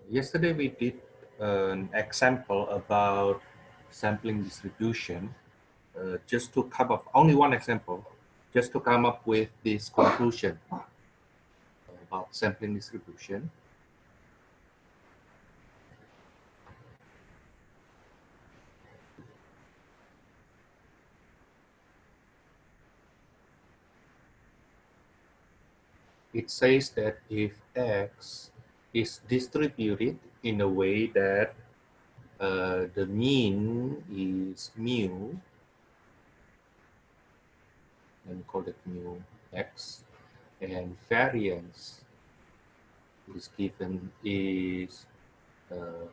Yesterday we did an example about sampling distribution, just to come up, only one example, just to come up with this conclusion about sampling distribution. It says that if X is distributed in a way that the mean is mu, and call it mu X, and variance is given is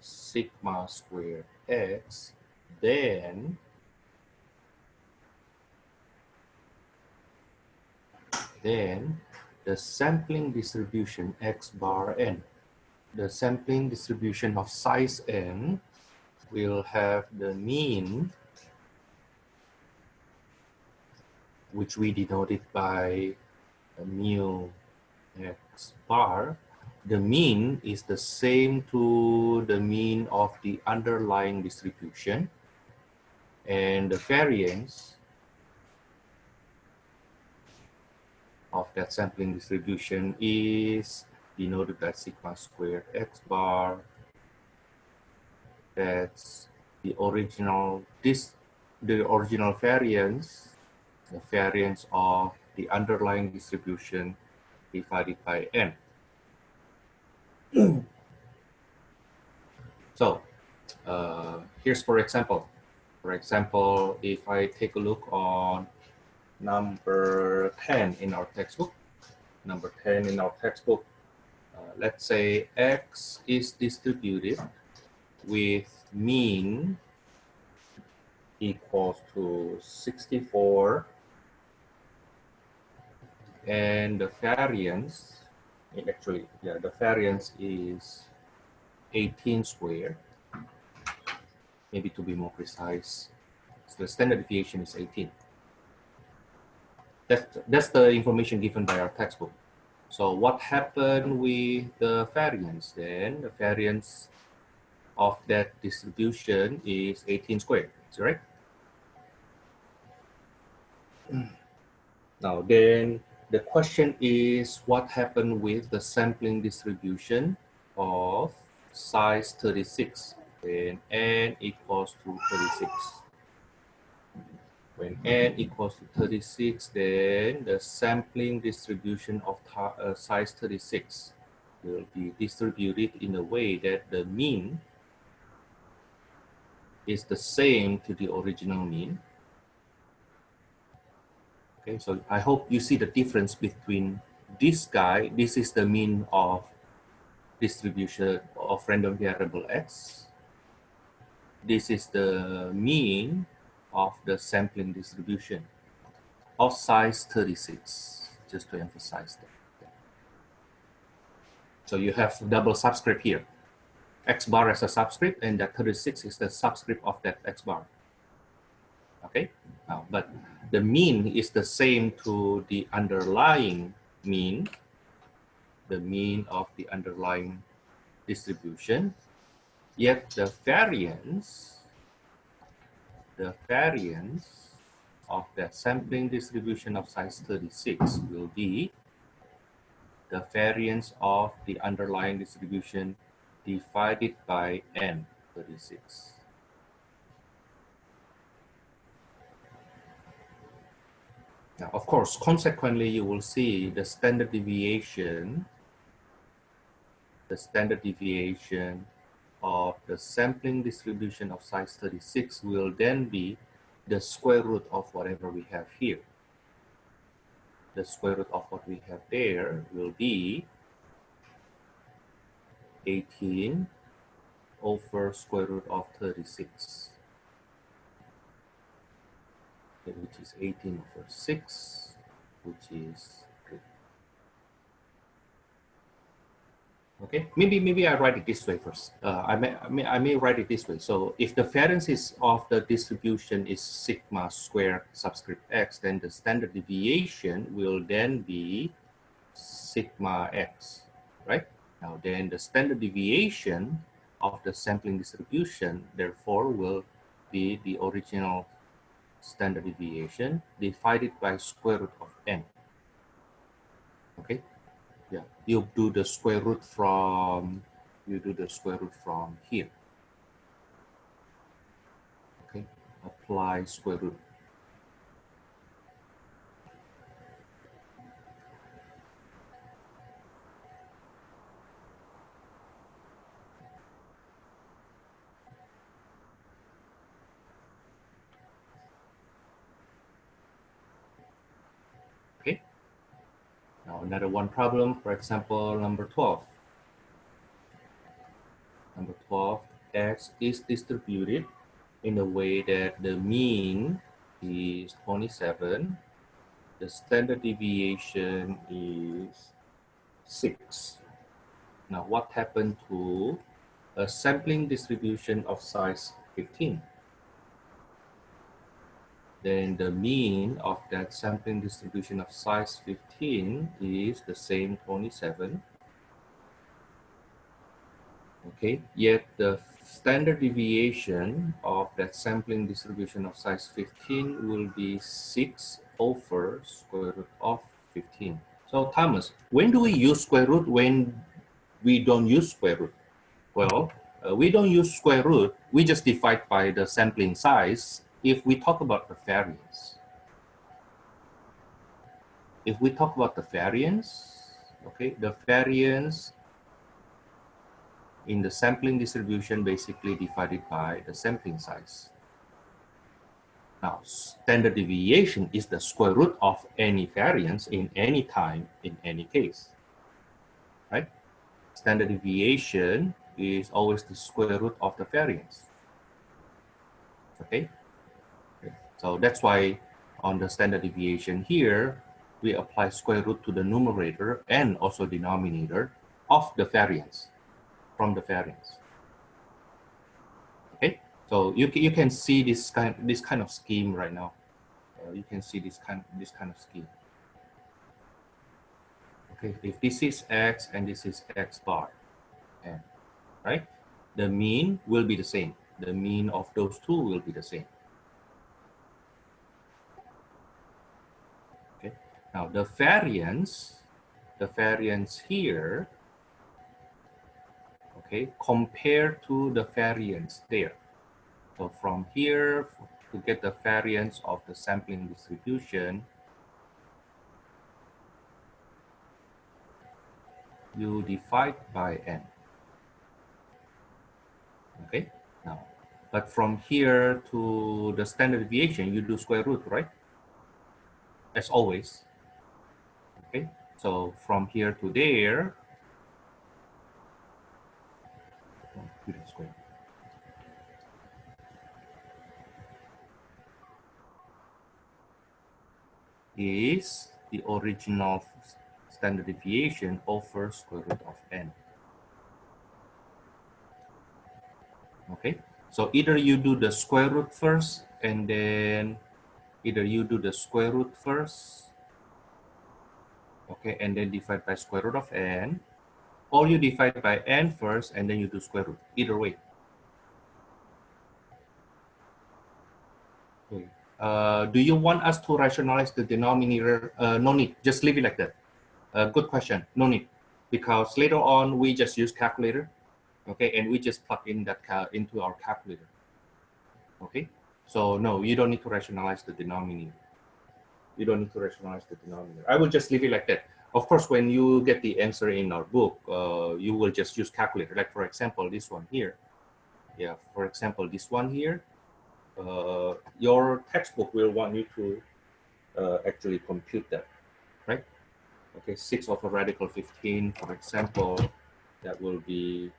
sigma squared X, then the sampling distribution X bar N, the sampling distribution of size N will have the mean, which we denoted by mu X bar. The mean is the same to the mean of the underlying distribution, and the variance of that sampling distribution is denoted by sigma squared X bar. That's the original variance, the variance of the underlying distribution divided by N. So here's for example. For example, if I take a look on number 10 in our textbook, let's say X is distributed with mean equals to 64 and the variance, the variance is 18 squared. Maybe to be more precise, so the standard deviation is 18. That's the information given by our textbook. So what happened with the variance then? The variance of that distribution is 18 squared, is that right? Now then, the question is what happened with the sampling distribution of size 36 when n equals to 36. When n equals to 36, then the sampling distribution of size 36 will be distributed in a way that the mean is the same to the original mean. Okay, so I hope you see the difference between this guy. This is the mean of distribution of random variable X. This is the mean of the sampling distribution of size 36, just to emphasize that. So you have double subscript here. X bar as a subscript, and that 36 is the subscript of that X bar. Okay, now, but the mean is the same to the underlying mean, the mean of the underlying distribution, yet the variance of that sampling distribution of size 36 will be the variance of the underlying distribution divided by n, 36. Now, of course, consequently, you will see the standard deviation of the sampling distribution of size 36 will then be the square root of whatever we have here. The square root of what we have there will be 18 over square root of 36, which is 18 over 6, which is 3. Okay, maybe I write it this way first. I may write it this way. So if the variance of the distribution is sigma squared subscript X, then the standard deviation will then be sigma X, right? Now then the standard deviation of the sampling distribution therefore will be the original standard deviation divided by square root of n. Okay, yeah, you do the square root from here. Okay, apply square root. Okay, now another one problem, for example, number 12. Number 12, x is distributed in a way that the mean is 27, the standard deviation is 6. Now, what happened to a sampling distribution of size 15? Then the mean of that sampling distribution of size 15 is the same 27. Okay, yet the standard deviation of that sampling distribution of size 15 will be 6 over square root of 15. So Thomas, when do we use square root when we don't use square root? Well, we don't use square root, we just divide by the sampling size if we talk about the variance. If we talk about the variance, okay, the variance in the sampling distribution basically divided by the sampling size. Now, standard deviation is the square root of any variance in any time, in any case, right? Standard deviation is always the square root of the variance, okay? So that's why on the standard deviation here, we apply square root to the numerator and also denominator of the variance, from the variance. Okay, so you can see this kind of scheme right now. You can see this kind of scheme. Okay, if this is x and this is x bar, n, right? The mean will be the same. The mean of those two will be the same. Okay, now the variance here, okay, compared to the variance there. So from here, to get the variance of the sampling distribution, you divide by n. Okay, now, but from here to the standard deviation, you do square root, right? As always. Okay, so from here to there, is the original standard deviation over square root of n. Okay, so either you do the square root first, and then okay, and then divide by square root of n, or you divide by n first and then you do square root. Either way. Okay. Do you want us to rationalize the denominator? No need, just leave it like that. Good question, no need. Because later on we just use calculator, okay, and we just plug in that into our calculator. Okay, so no, you don't need to rationalize the denominator. You don't need to rationalize the denominator. I will just leave it like that. Of course, when you get the answer in our book, you will just use calculator. Like for example, this one here. Yeah, for example, this one here. Your textbook will want you to actually compute that, right? Okay, 6 over radical 15, for example, that will be,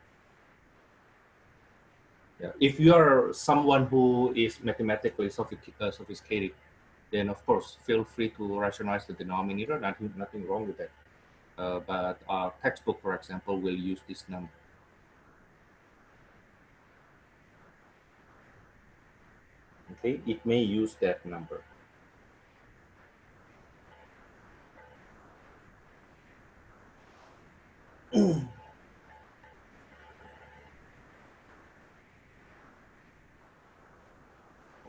yeah. If you are someone who is mathematically sophisticated, then of course, feel free to rationalize the denominator, nothing wrong with that. But our textbook, for example, will use this number. Okay, it may use that number.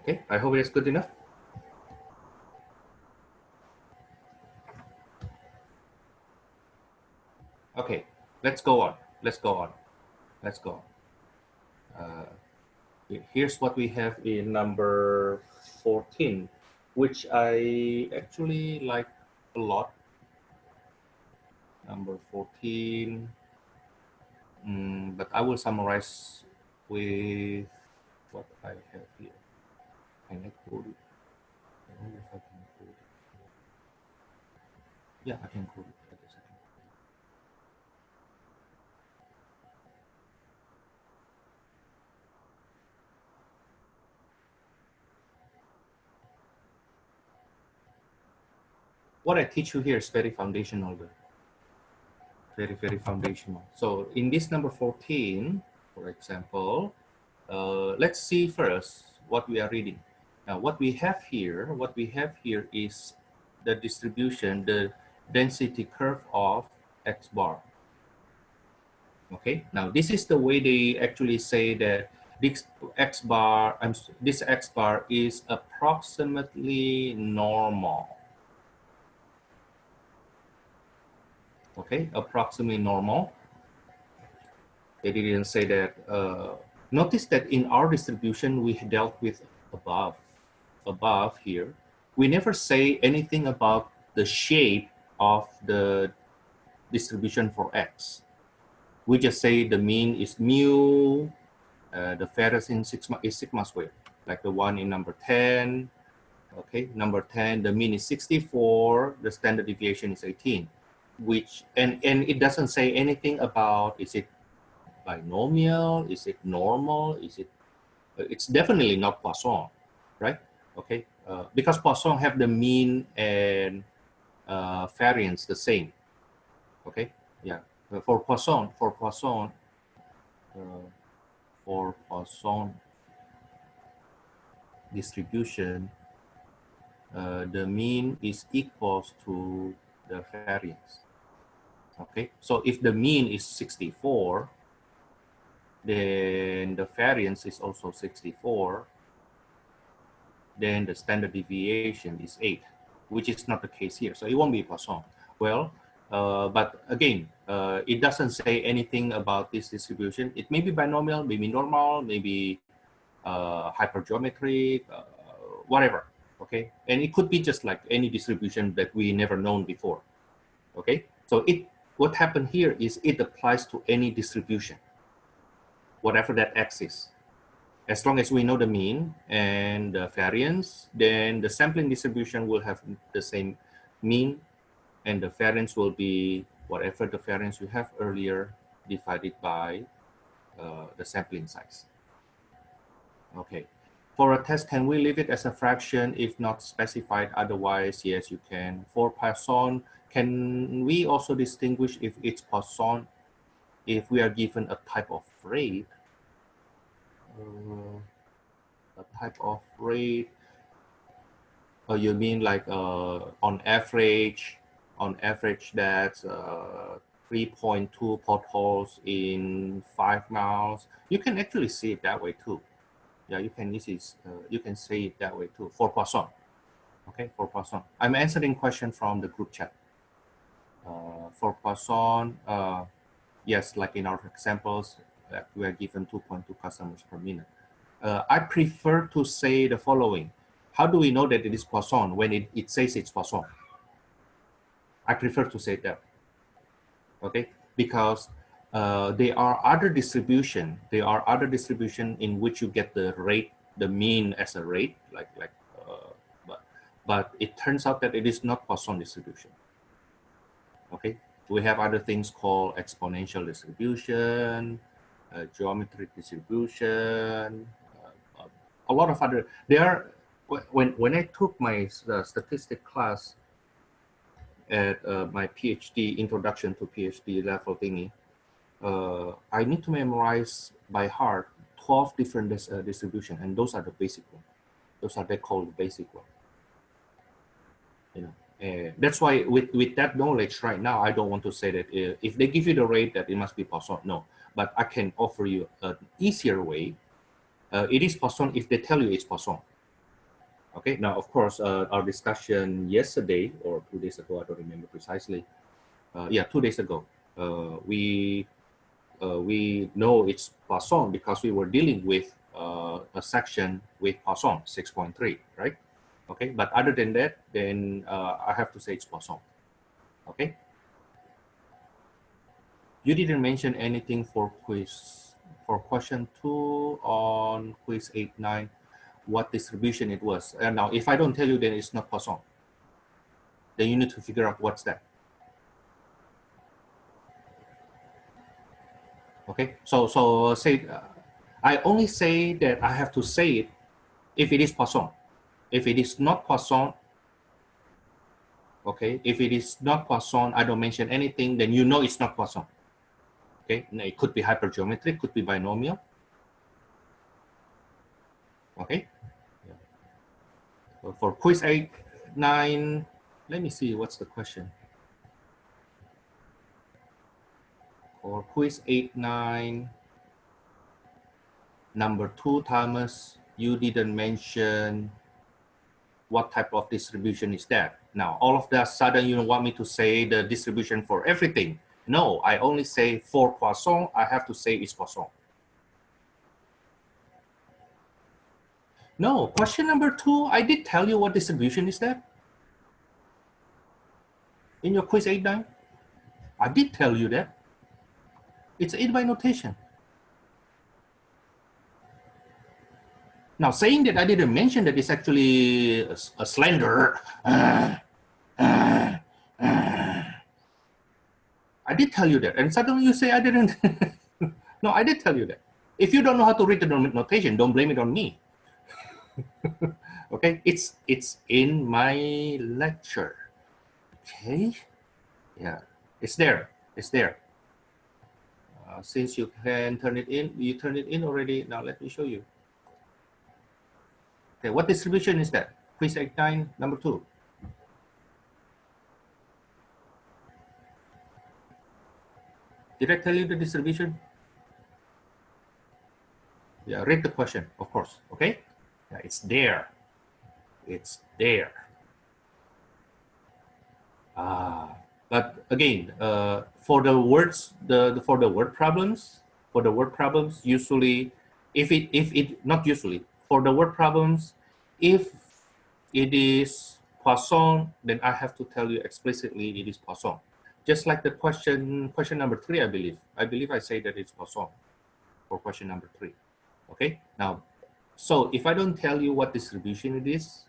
Okay, I hope it's good enough. Okay, let's go on. Let's go on. Let's go on. Here's what we have in number 14, which I actually like a lot. Number 14, but I will summarize with what I have here. Can I code it? I don't know if I can code it. Yeah, I can code it. I guess I can. What I teach you here is very foundational, very, very foundational. So in this number 14, for example, let's see first what we are reading. Now, what we have here is the distribution, the density curve of X bar. Okay, now this is the way they actually say that this X bar is approximately normal. Okay, approximately normal. They didn't say that. Notice that in our distribution, we dealt with above here. We never say anything about the shape of the distribution for X. We just say the mean is mu, the variance in sigma squared, like the one in number 10. Okay, number 10, the mean is 64, the standard deviation is 18, and it doesn't say anything about, is it binomial, is it normal, it's definitely not Poisson, right? Okay, because Poisson have the mean and variance the same. Okay, yeah, for Poisson distribution, the mean is equals to the variance. Okay, so if the mean is 64, then the variance is also 64, then the standard deviation is 8, which is not the case here. So it won't be Poisson. Well, but again, it doesn't say anything about this distribution. It may be binomial, maybe normal, maybe hypergeometric, whatever. Okay, and it could be just like any distribution that we never known before. Okay, so what happened here is it applies to any distribution, whatever that X is. As long as we know the mean and the variance, then the sampling distribution will have the same mean, and the variance will be whatever the variance you have earlier divided by the sampling size. Okay. For a test, can we leave it as a fraction if not specified otherwise? Yes, you can. For Poisson, can we also distinguish if it's Poisson if we are given a type of rate? A type of rate, you mean like on average that's 3.2 potholes in 5 miles. You can actually see it that way too. Yeah, you can say it that way too for Poisson. Okay, for Poisson. I'm answering question from the group chat. For Poisson, yes, like in our examples, we are given 2.2 customers per minute. I prefer to say the following. How do we know that it is Poisson when it says it's Poisson? I prefer to say that. Okay, because there are other distribution. In which you get the rate, the mean as a rate, but it turns out that it is not Poisson distribution. Okay, we have other things called exponential distribution, geometric distribution, a lot of other. When I took my statistic class at my PhD, introduction to PhD level thingy, I need to memorize by heart 12 different distribution, and those are the basic one. Those are they called the basic one. You know, that's why with that knowledge right now, I don't want to say that if they give you the rate that it must be Poisson. No, but I can offer you an easier way. It is Poisson if they tell you it's Poisson. Okay, now of course, our discussion yesterday or 2 days ago, I don't remember precisely. Yeah, 2 days ago, we know it's Poisson because we were dealing with a section with Poisson 6.3, right? Okay, but other than that, then I have to say it's Poisson. Okay. You didn't mention anything for question 2 on quiz 8-9, what distribution it was. And now, if I don't tell you, then it's not Poisson. Then you need to figure out what's that. Okay, so say, I only say that I have to say it if it is Poisson. If it is not Poisson, okay, if it is not Poisson, I don't mention anything, then you know it's not Poisson. Okay, and it could be hypergeometric, could be binomial. Okay, so for quiz 8-9, let me see what's the question. For quiz 8-9, number 2, Thomas, you didn't mention what type of distribution is that. Now, all of that sudden, you want me to say the distribution for everything. No, I only say for Poisson, I have to say it's Poisson. No, question number 2, I did tell you what distribution is that. In your quiz 8-9, I did tell you that. It's 8 by notation. Now, saying that I didn't mention that it's actually a slender. I did tell you that, and suddenly you say I didn't. No, I did tell you that. If you don't know how to read the notation, don't blame it on me. Okay, it's in my lecture. Okay, yeah, it's there. It's there. Since you can turn it in, you turn it in already. Now let me show you. Okay, what distribution is that? Quiz 8-9, number 2. Did I tell you the distribution? Yeah, read the question, of course. Okay, yeah, it's there. It's there. But again, for the words, for the word problems, usually, if it not usually for the word problems, if it is Poisson, then I have to tell you explicitly it is Poisson. Just like the question number 3, I believe. I say that it's Poisson for question number 3. Okay. Now, so if I don't tell you what distribution it is,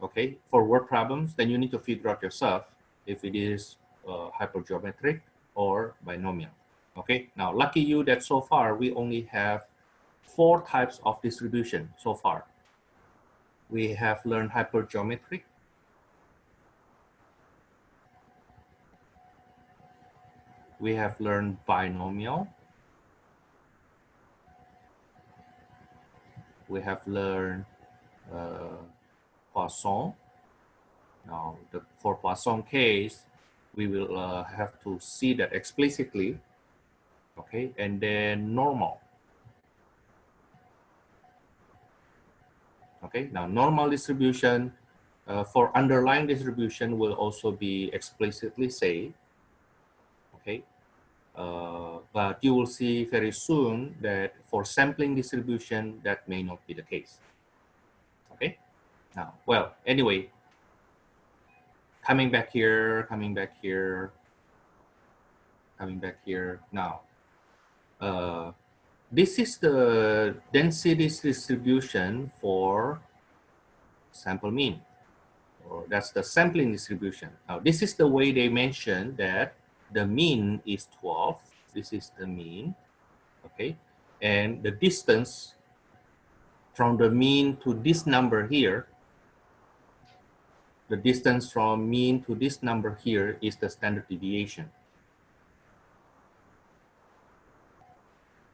okay, for word problems, then you need to figure out yourself if it is hypergeometric or binomial. Okay, now lucky you that so far we only have 4 types of distribution so far. We have learned hypergeometric, we have learned binomial, we have learned Poisson. Now, for Poisson case, we will have to see that explicitly, okay, and then normal. Okay, now normal distribution for underlying distribution will also be explicitly say, okay, but you will see very soon that for sampling distribution, that may not be the case. Okay, now, well, anyway, coming back here now. This is the density distribution for sample mean, or that's the sampling distribution. Now, this is the way they mention that the mean is 12. This is the mean, okay? And the distance from the mean to this number here, the distance from mean to this number here is the standard deviation.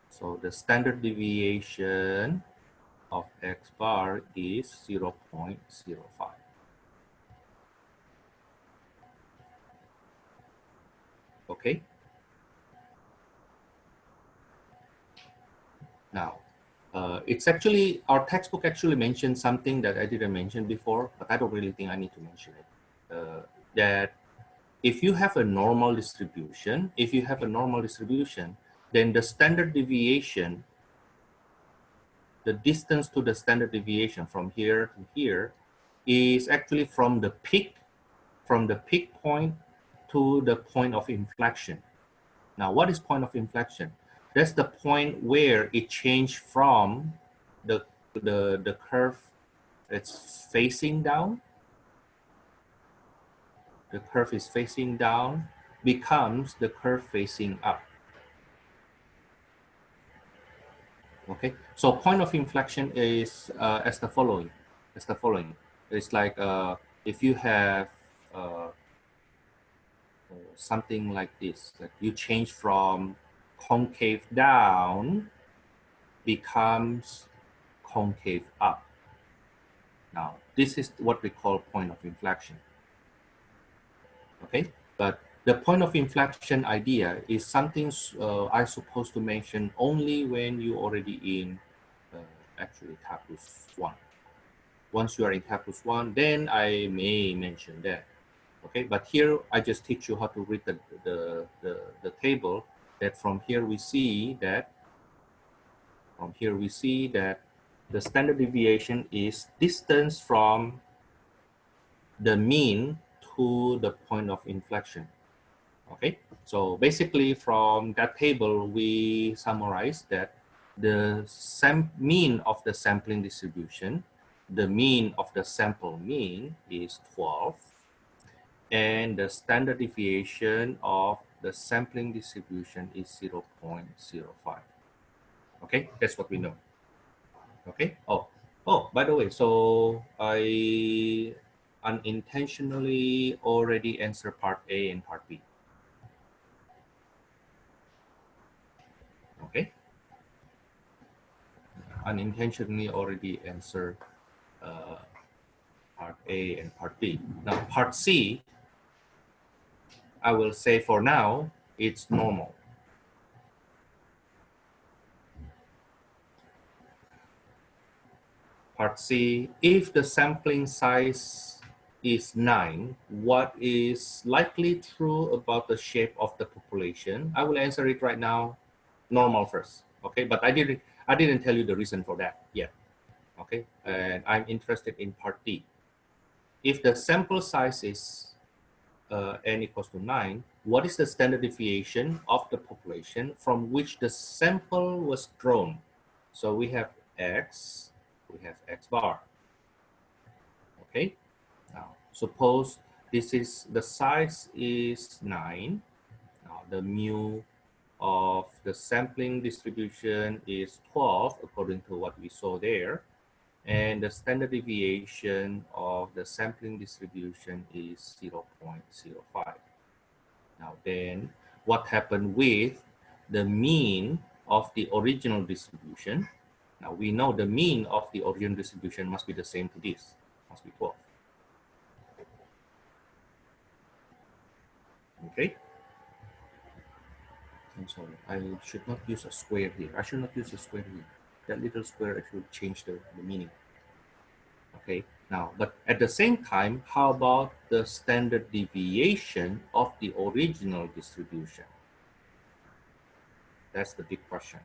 So the standard deviation of X bar is 0.05. Okay. Now, It's actually, our textbook actually mentioned something that I didn't mention before, but I don't really think I need to mention it. That if you have a normal distribution, then the standard deviation, the distance to the standard deviation from here to here is actually from the peak point to the point of inflection. Now, what is point of inflection? That's the point where it changed from the curve that's facing down. The curve is facing down, becomes the curve facing up. Okay, so point of inflection is as the following. It's like if you have something like this, like you change from concave down becomes concave up. Now, this is what we call point of inflection. Okay, but the point of inflection idea is something I'm supposed to mention only when you already in actually calculus 1. Once you are in calculus 1, then I may mention that. Okay, but here I just teach you how to read the table. That from here we see that the standard deviation is distance from the mean to the point of inflection. Okay, so basically from that table we summarize that the mean of the sampling distribution, the mean of the sample mean is 12, and the standard deviation of the sampling distribution is 0.05. Okay, that's what we know. Okay. Oh, by the way, so I unintentionally already answered part A and part B. Okay. Unintentionally already answered part A and part B. Now, part C, I will say for now, it's normal. Part C, if the sampling size is 9, what is likely true about the shape of the population? I will answer it right now, normal first, okay? But I didn't tell you the reason for that yet, okay? And I'm interested in part D. If the sample size is n equals to 9, what is the standard deviation of the population from which the sample was drawn? So we have x, we have x bar. Okay, now suppose this is the size is 9. Now the mu of the sampling distribution is 12 according to what we saw there, and the standard deviation of the sampling distribution is 0.05. Now then, what happened with the mean of the original distribution? Now we know the mean of the original distribution must be the same to this, must be 12. Okay. I'm sorry, I should not use a square here. I should not use a square here. That little square actually changed the meaning. Okay, now, but at the same time, how about the standard deviation of the original distribution? That's the big question.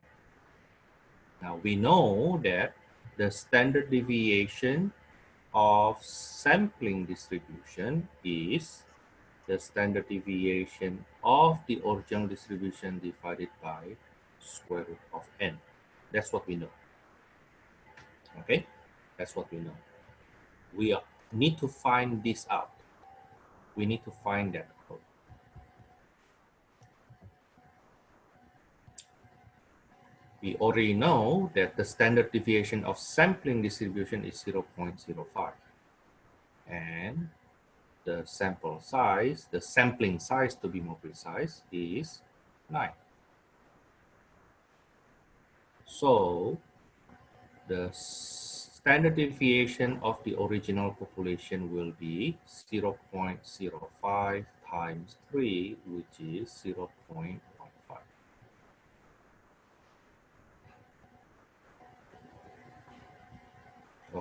Now, we know that the standard deviation of sampling distribution is the standard deviation of the original distribution divided by square root of n. That's what we know. Okay, that's what we know. We need to find this out. We need to find that out. We already know that the standard deviation of sampling distribution is 0.05. And the sample size, the sampling size to be more precise, is 9. So the standard deviation of the original population will be 0.05 times 3, which is 0.15.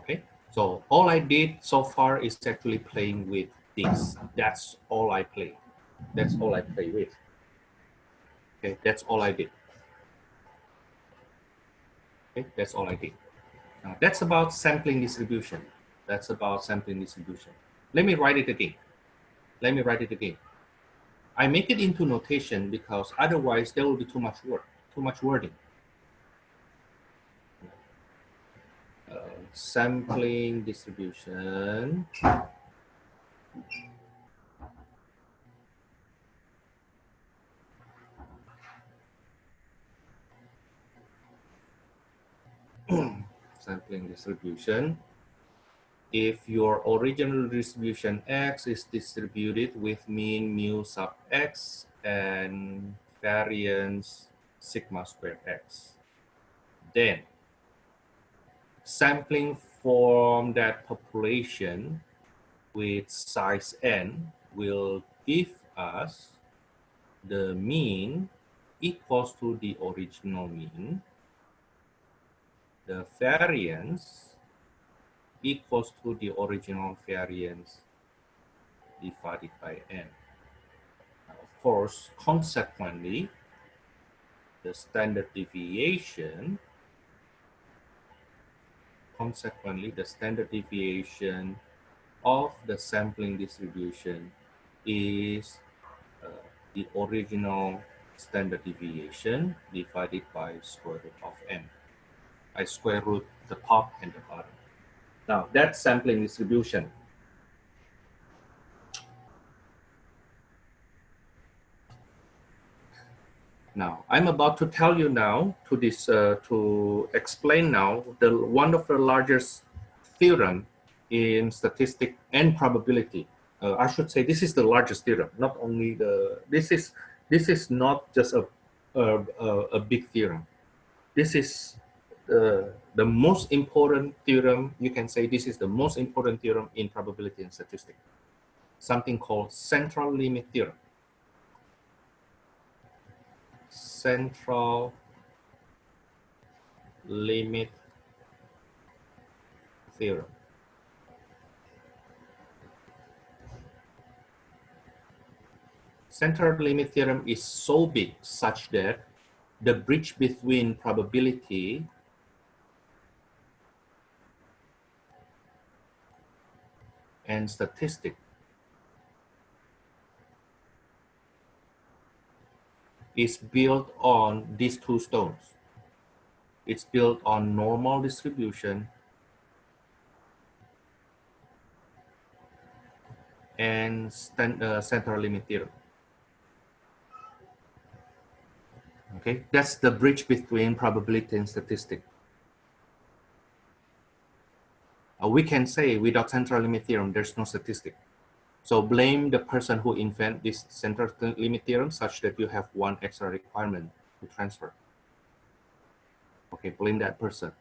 Okay, so all I did so far is actually playing with this. That's all I play. That's all I play with. Okay, that's all I did. Okay, that's all I did. Now, that's about sampling distribution. That's about sampling distribution. Let me write it again. Let me write it again. I make it into notation because otherwise there will be too much work, too much wording. Sampling distribution. Sampling distribution. If your original distribution X is distributed with mean mu sub X and variance sigma squared X, then sampling from that population with size n will give us the mean equals to the original mean, the variance equals to the original variance divided by n. Now, of course, consequently, the standard deviation of the sampling distribution is the original standard deviation divided by square root of n. I square root the top and the bottom. Now, that's sampling distribution. Now, I'm about to tell you now to explain now one of the largest theorem in statistics and probability. I should say this is the largest theorem, not only this is not just a big theorem. This is the most important theorem. You can say this is the most important theorem in probability and statistics. Something called central limit theorem. Central limit theorem. Central limit theorem is so big such that the bridge between probability and statistics is built on these two stones. It's built on normal distribution and central limit theorem. Okay, that's the bridge between probability and statistics. We can say without central limit theorem, there's no statistic. So blame the person who invented this central limit theorem such that you have one extra requirement to transfer. Okay, blame that person.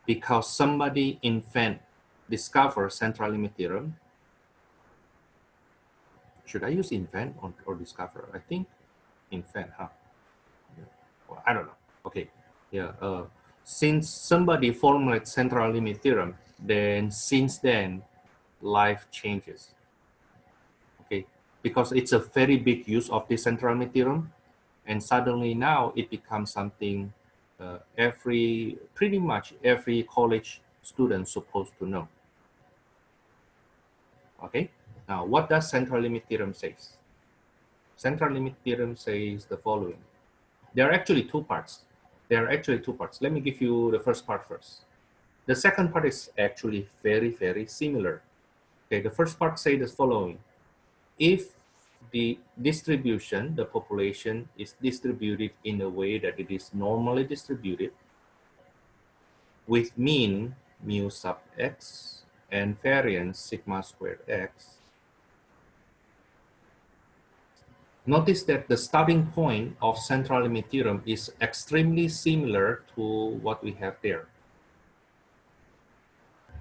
Because somebody discover central limit theorem. Should I use invent or discover? I think invent, huh? Yeah. Well, I don't know. Okay, yeah. Since somebody formulated central limit theorem, then since then, life changes. Okay, because it's a very big use of the central limit theorem, and suddenly now it becomes something pretty much every college student supposed to know. Okay, now what does central limit theorem says? Central limit theorem says the following. There are actually two parts. Let me give you the first part first. The second part is actually very, very similar. Okay, the first part says the following. If the distribution, the population is distributed in a way that it is normally distributed with mean mu sub x and variance sigma squared x, notice that the starting point of central limit theorem is extremely similar to what we have there.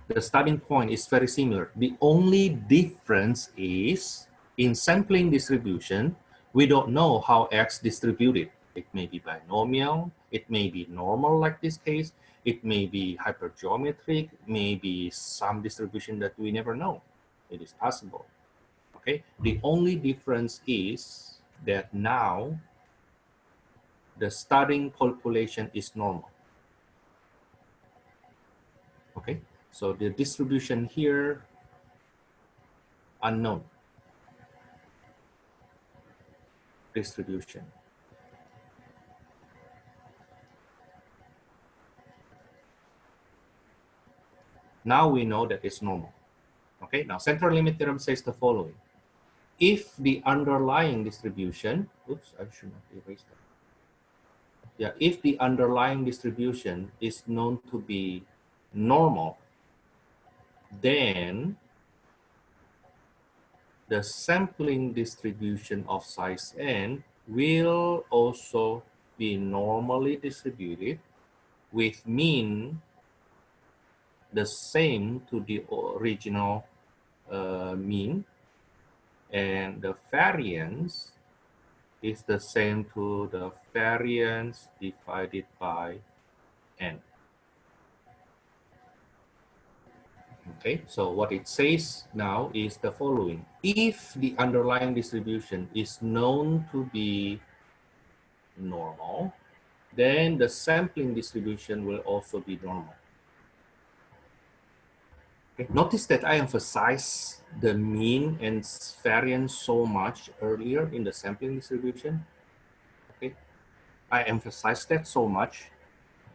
The starting point is very similar. The only difference is in sampling distribution, we don't know how x distributed. It may be binomial, it may be normal like this case, It may be hypergeometric, maybe some distribution that we never know. It is possible. Okay, the only difference is that now the starting population is normal. Okay, so the distribution here, unknown distribution. Now we know that it's normal. Okay, now central limit theorem says the following. If the underlying distribution, oops, I should not erase that. Yeah, if the underlying distribution is known to be normal, then the sampling distribution of size n will also be normally distributed with mean the same to the original mean, and the variance is the same to the variance divided by n. Okay, so what it says now is the following. If the underlying distribution is known to be normal, then the sampling distribution will also be normal. Okay. Notice that I emphasize the mean and variance so much earlier in the sampling distribution. Okay, I emphasize that so much.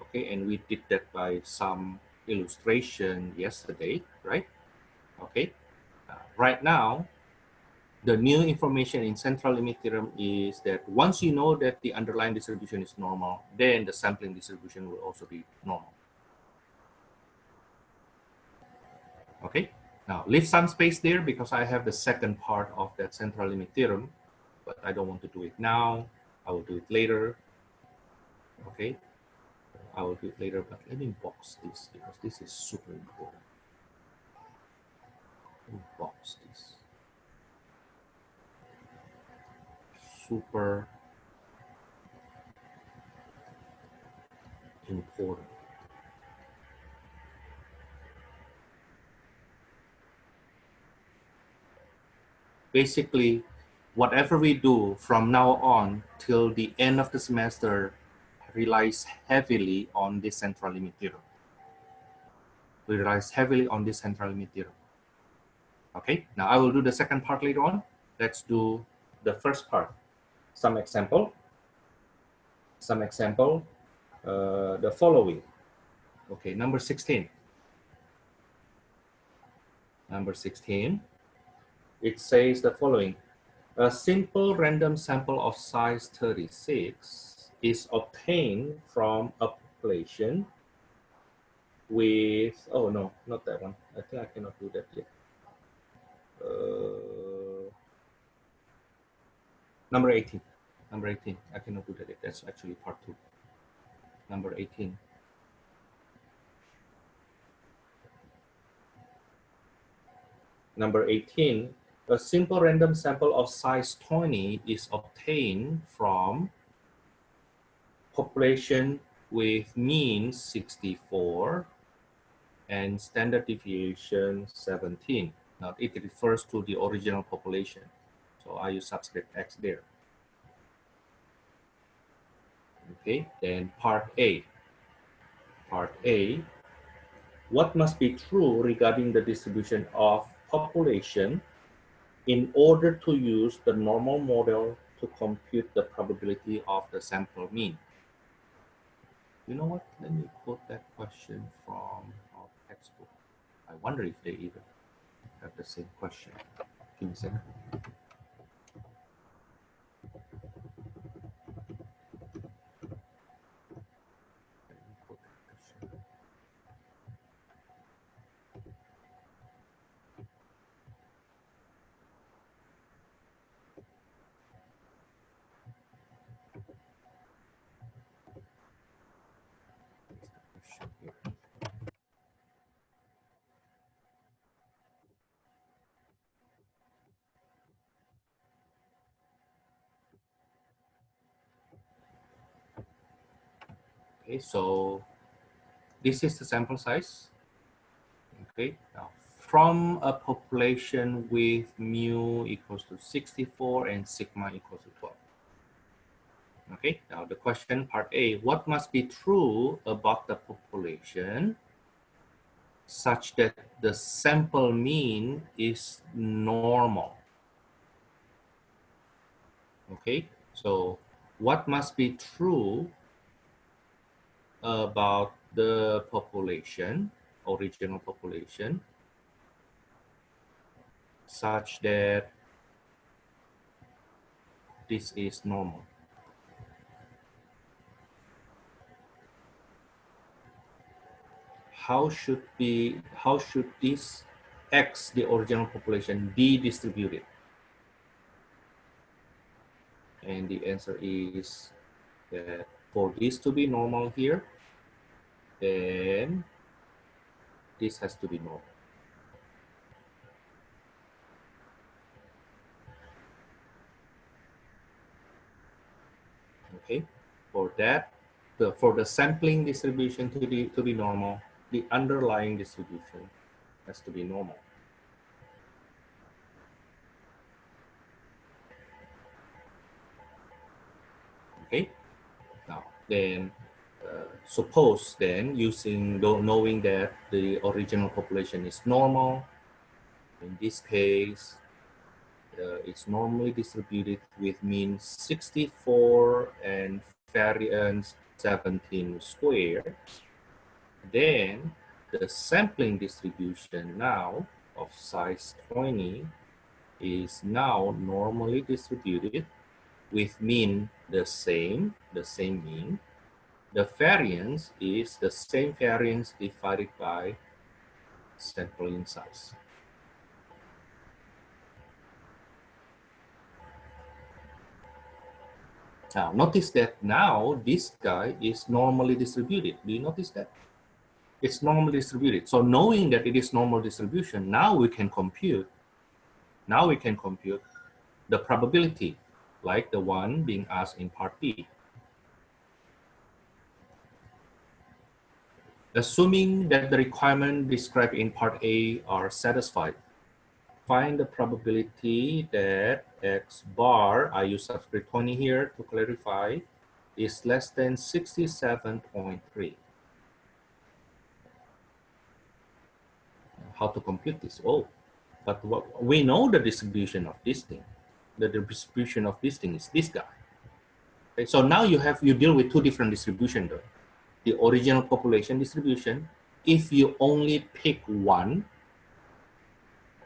Okay, and we did that by some illustration yesterday, right? Okay, right now, the new information in central limit theorem is that once you know that the underlying distribution is normal, then the sampling distribution will also be normal. Okay, now leave some space there because I have the second part of that central limit theorem, but I don't want to do it now. I will do it later. Okay, I will do it later, but let me box this because this is super important. Let me box this. Super important. Basically, whatever we do from now on till the end of the semester relies heavily on this central limit theorem. We relies heavily on this central limit theorem. Okay, now I will do the second part later on. Let's do the first part. Some example, the following. Okay, number 16. Number 16, it says the following. A simple random sample of size 36 is obtained from a population with, oh no, not that one. I think I cannot do that yet. Number 18. Number 18. I cannot do that yet. That's actually part 2. Number 18. Number 18. A simple random sample of size 20 is obtained from population with mean 64 and standard deviation 17. Now it refers to the original population. So I use subscript X there. Okay, then part A. Part A, what must be true regarding the distribution of population in order to use the normal model to compute the probability of the sample mean? You know what? Let me quote that question from our textbook. I wonder if they even have the same question. Give me a second. Okay, so this is the sample size. Okay, now from a population with mu equals to 64 and sigma equals to 12. Okay, now the question part A, what must be true about the population such that the sample mean is normal? Okay, so what must be true about the population, original population, such that this is normal? How should this X, the original population, be distributed? And the answer is that for this to be normal here, then this has to be normal. Okay, for that, for the sampling distribution to be normal, the underlying distribution has to be normal. Okay, now then suppose then knowing that the original population is normal, in this case it's normally distributed with mean 64 and variance 17 squared, then the sampling distribution now of size 20 is now normally distributed with mean the same mean. The variance is the same variance divided by sampling size. Now, notice that now this guy is normally distributed. Do you notice that? It's normally distributed. So knowing that it is normal distribution, now we can compute the probability, like the one being asked in part B. Assuming that the requirement described in part A are satisfied, find the probability that X bar, I use subscript 20 here to clarify, is less than 67.3. How to compute this? Oh, but we know the distribution of this thing. The distribution of this thing is this guy. Okay, so now you deal with two different distributions though. The original population distribution, if you only pick one,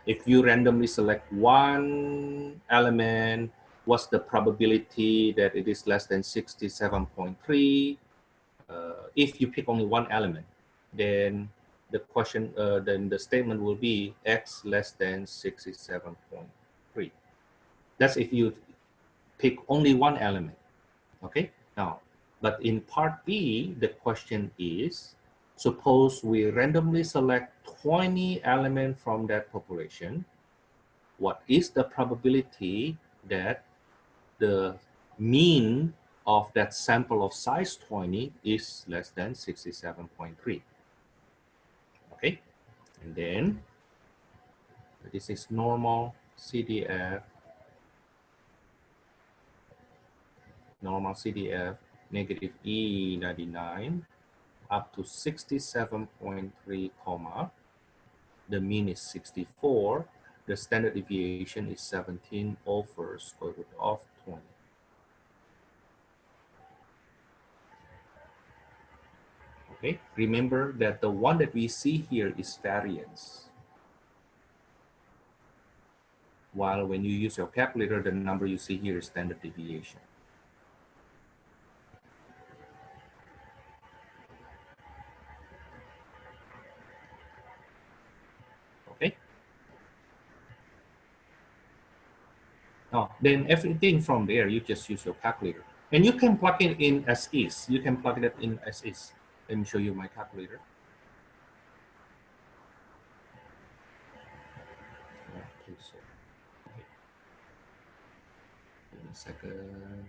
if you randomly select one element, what's the probability that it is less than 67.3? If you pick only one element, then the question, then the statement will be X less than 67.3. That's if you pick only one element, okay? Now, but in part B, the question is, suppose we randomly select 20 elements from that population, what is the probability that the mean of that sample of size 20 is less than 67.3? Okay, and then this is normal CDF, negative E99 up to 67.3 comma, the mean is 64, the standard deviation is 17 over square root of 20. Okay, remember that the one that we see here is variance, while when you use your calculator, the number you see here is standard deviation. Okay. Now, then everything from there, you just use your calculator. And you can plug it in as is. You can plug it in as is. Let me show you my calculator. Okay. Give me a second.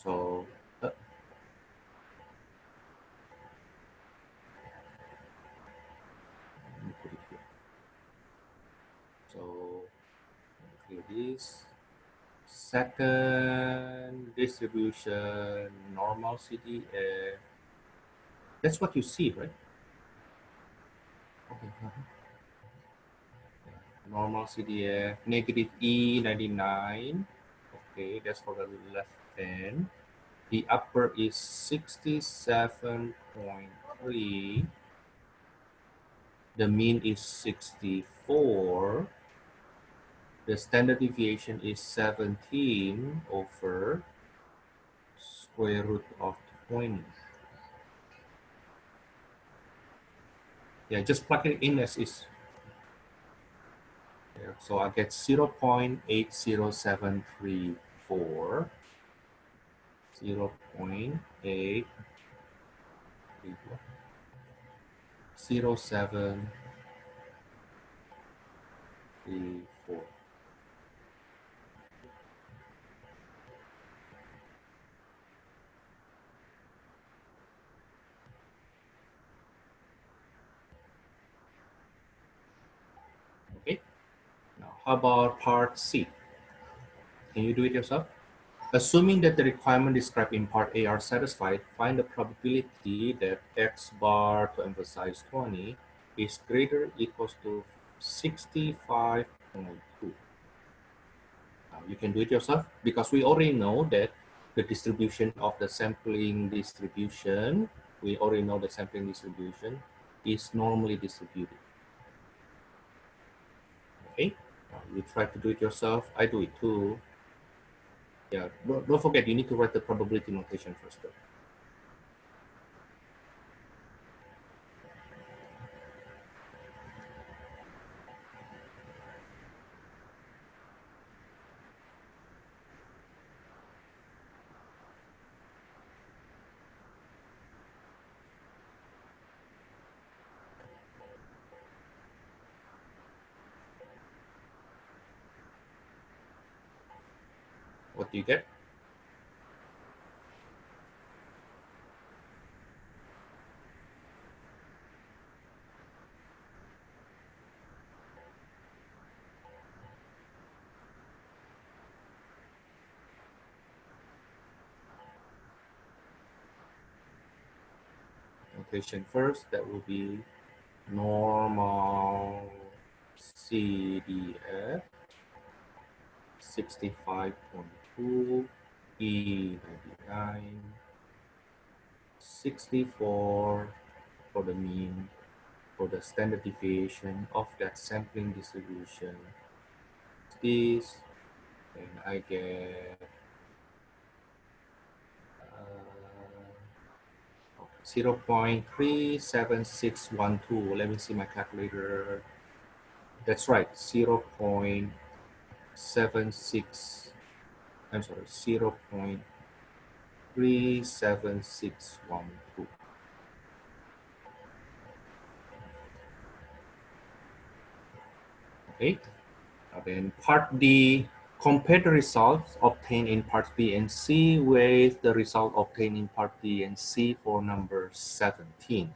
So let me put it here. So clear this. Second distribution, normal CDF. That's what you see, right? Okay. Normal CDF, negative E99. Okay, that's for the left hand. The upper is 67.3. The mean is 64. The standard deviation is 17 over square root of 20. Yeah, just plug it in as is. Yeah, so I get 0.80734, 0.80734. Okay, now how about part C? Can you do it yourself? Assuming that the requirement described in part A are satisfied, find the probability that X bar, to emphasize 20, is greater or equals to 65.2. You can do it yourself because we already know that the distribution of the sampling distribution, is normally distributed. Okay, you try to do it yourself. I do it too. Yeah, don't forget, you need to write the probability notation first though. What do you get? Notation first, that will be normal CDF 65.2, E99, 64 for the mean, for the standard deviation of that sampling distribution. This, and I get 0.37612. Let me see my calculator. That's right, 0.76. I'm sorry, 0.37612. Okay, now then part D, compare the results obtained in part B and C with the result obtained in part B and C for number 17.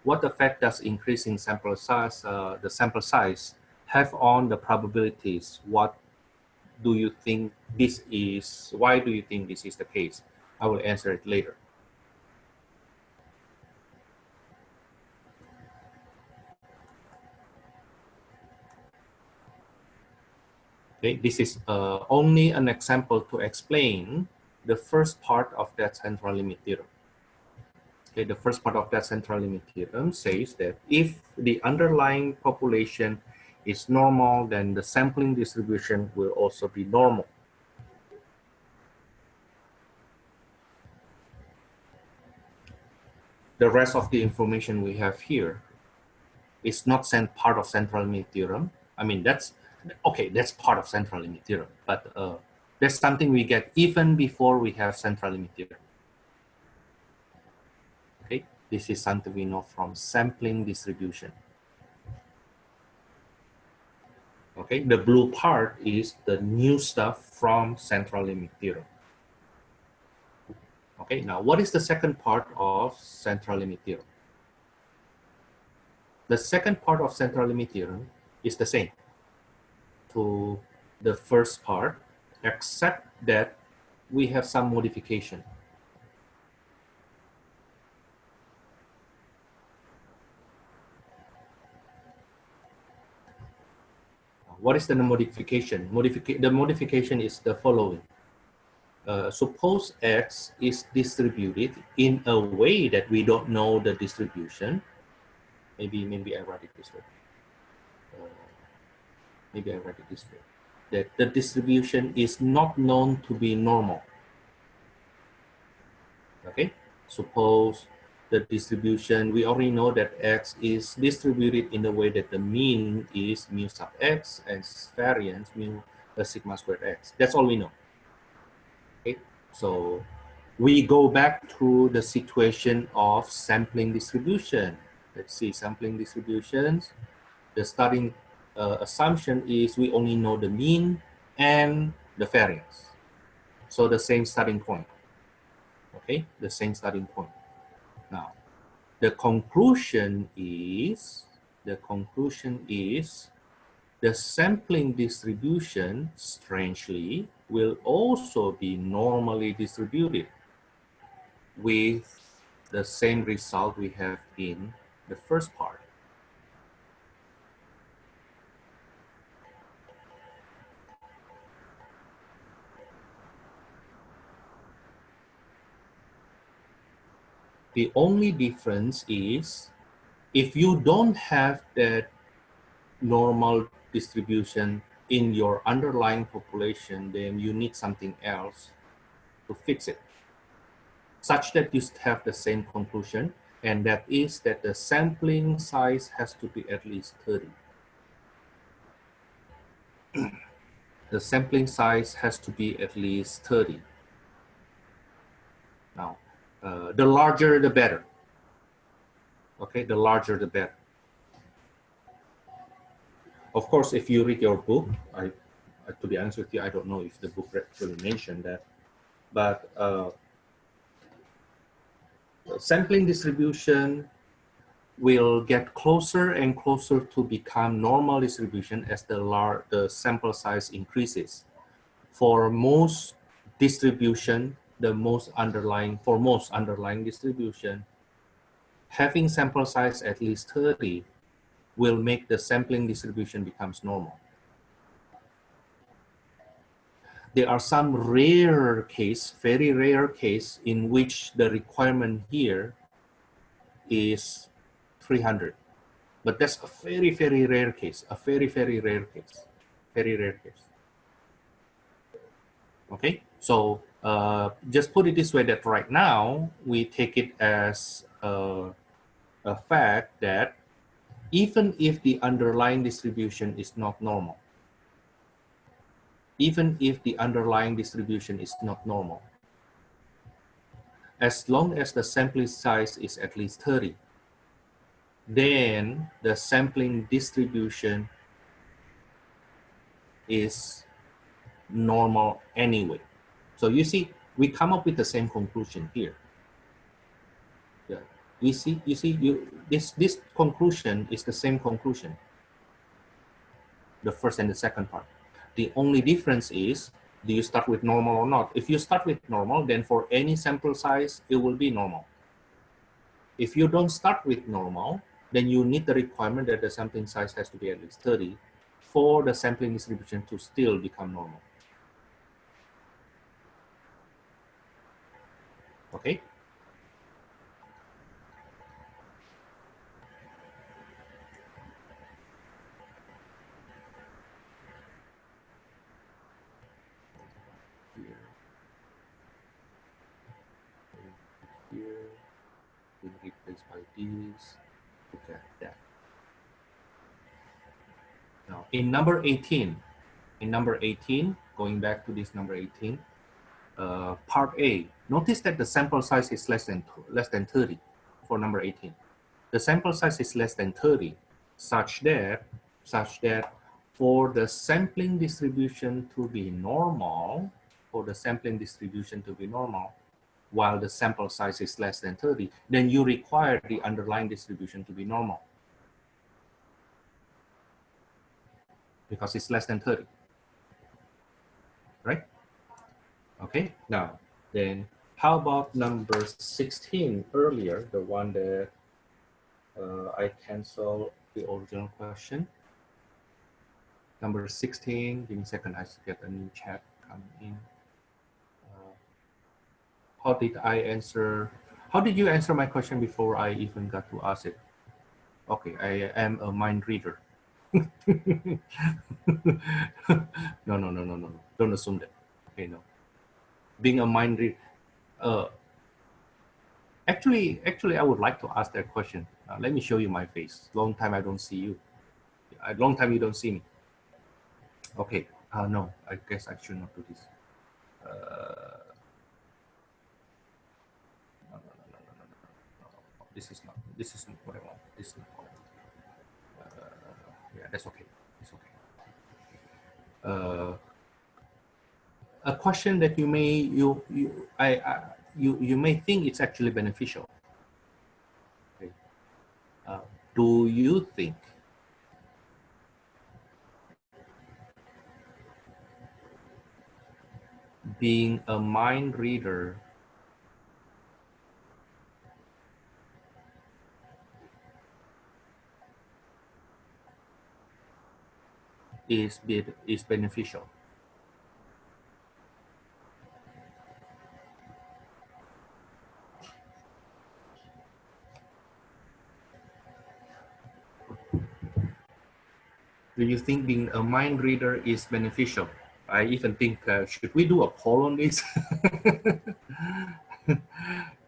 What effect does increasing sample size, the sample size, have on the probabilities? What do you think this is? Why do you think this is the case? I will answer it later. Okay, this is only an example to explain the first part of that central limit theorem. Okay, the first part of that central limit theorem says that if the underlying population is normal, then the sampling distribution will also be normal. The rest of the information we have here is not part of central limit theorem. I mean, that's part of central limit theorem, but that's something we get even before we have central limit theorem. Okay, this is something we know from sampling distribution. Okay, the blue part is the new stuff from central limit theorem. Okay, now what is the second part of central limit theorem? The second part of central limit theorem is the same to the first part, except that we have some modification. What is the modification? The modification is the following. Suppose X is distributed in a way that we don't know the distribution. Maybe I write it this way. Maybe I write it this way. That the distribution is not known to be normal. Okay, suppose the distribution, we already know that X is distributed in the way that the mean is mu sub X and variance mu sigma squared X. That's all we know. Okay, so we go back to the situation of sampling distribution. Let's see, sampling distributions. The starting assumption is we only know the mean and the variance. So the same starting point. Okay, the same starting point. Now, the conclusion is the sampling distribution, strangely, will also be normally distributed with the same result we have in the first part. The only difference is if you don't have that normal distribution in your underlying population, then you need something else to fix it, such that you have the same conclusion, and that is that the sampling size has to be at least 30. The sampling size has to be at least 30. Now, the larger the better. Okay, the larger the better. Of course, if you read your book, to be honest with you, I don't know if the book actually mentioned that, but sampling distribution will get closer and closer to become normal distribution as the sample size increases. For most distribution, for most underlying distribution, having sample size at least 30 will make the sampling distribution becomes normal. There are some rare case, very rare case, in which the requirement here is 300. But that's a very, very rare case, a very, very rare case, very rare case. Okay, so just put it this way, that right now we take it as a fact that even if the underlying distribution is not normal, as long as the sampling size is at least 30, then the sampling distribution is normal anyway. So you see, we come up with the same conclusion here. Yeah. This conclusion is the same conclusion, the first and the second part. The only difference is, do you start with normal or not? If you start with normal, then for any sample size, it will be normal. If you don't start with normal, then you need the requirement that the sampling size has to be at least 30 for the sampling distribution to still become normal. Okay? Here, we replace by this. Look at that. Now, in number 18, going back to this number 18, part A, notice that the sample size is less than 30 for number 18. The sample size is less than 30, such that for the sampling distribution to be normal, while the sample size is less than 30, then you require the underlying distribution to be normal because it's less than 30, right? Okay, now then how about number 16 earlier, the one that I canceled the original question. Number 16, give me a second, I should get a new chat coming in. How did I answer? How did you answer my question before I even got to ask it? Okay, I am a mind reader. No. Don't assume that. Okay, no. Being a mind reader. Actually, I would like to ask that question. Let me show you my face. Long time I don't see you. Long time you don't see me. Okay. No, I guess I should not do this. No. This is not what I want. This is not what I want. Yeah, that's okay. It's okay. A question that you may you may think it's actually beneficial. Okay. Do you think being a mind reader is beneficial? Do you think being a mind reader is beneficial? I even think, should we do a poll on this?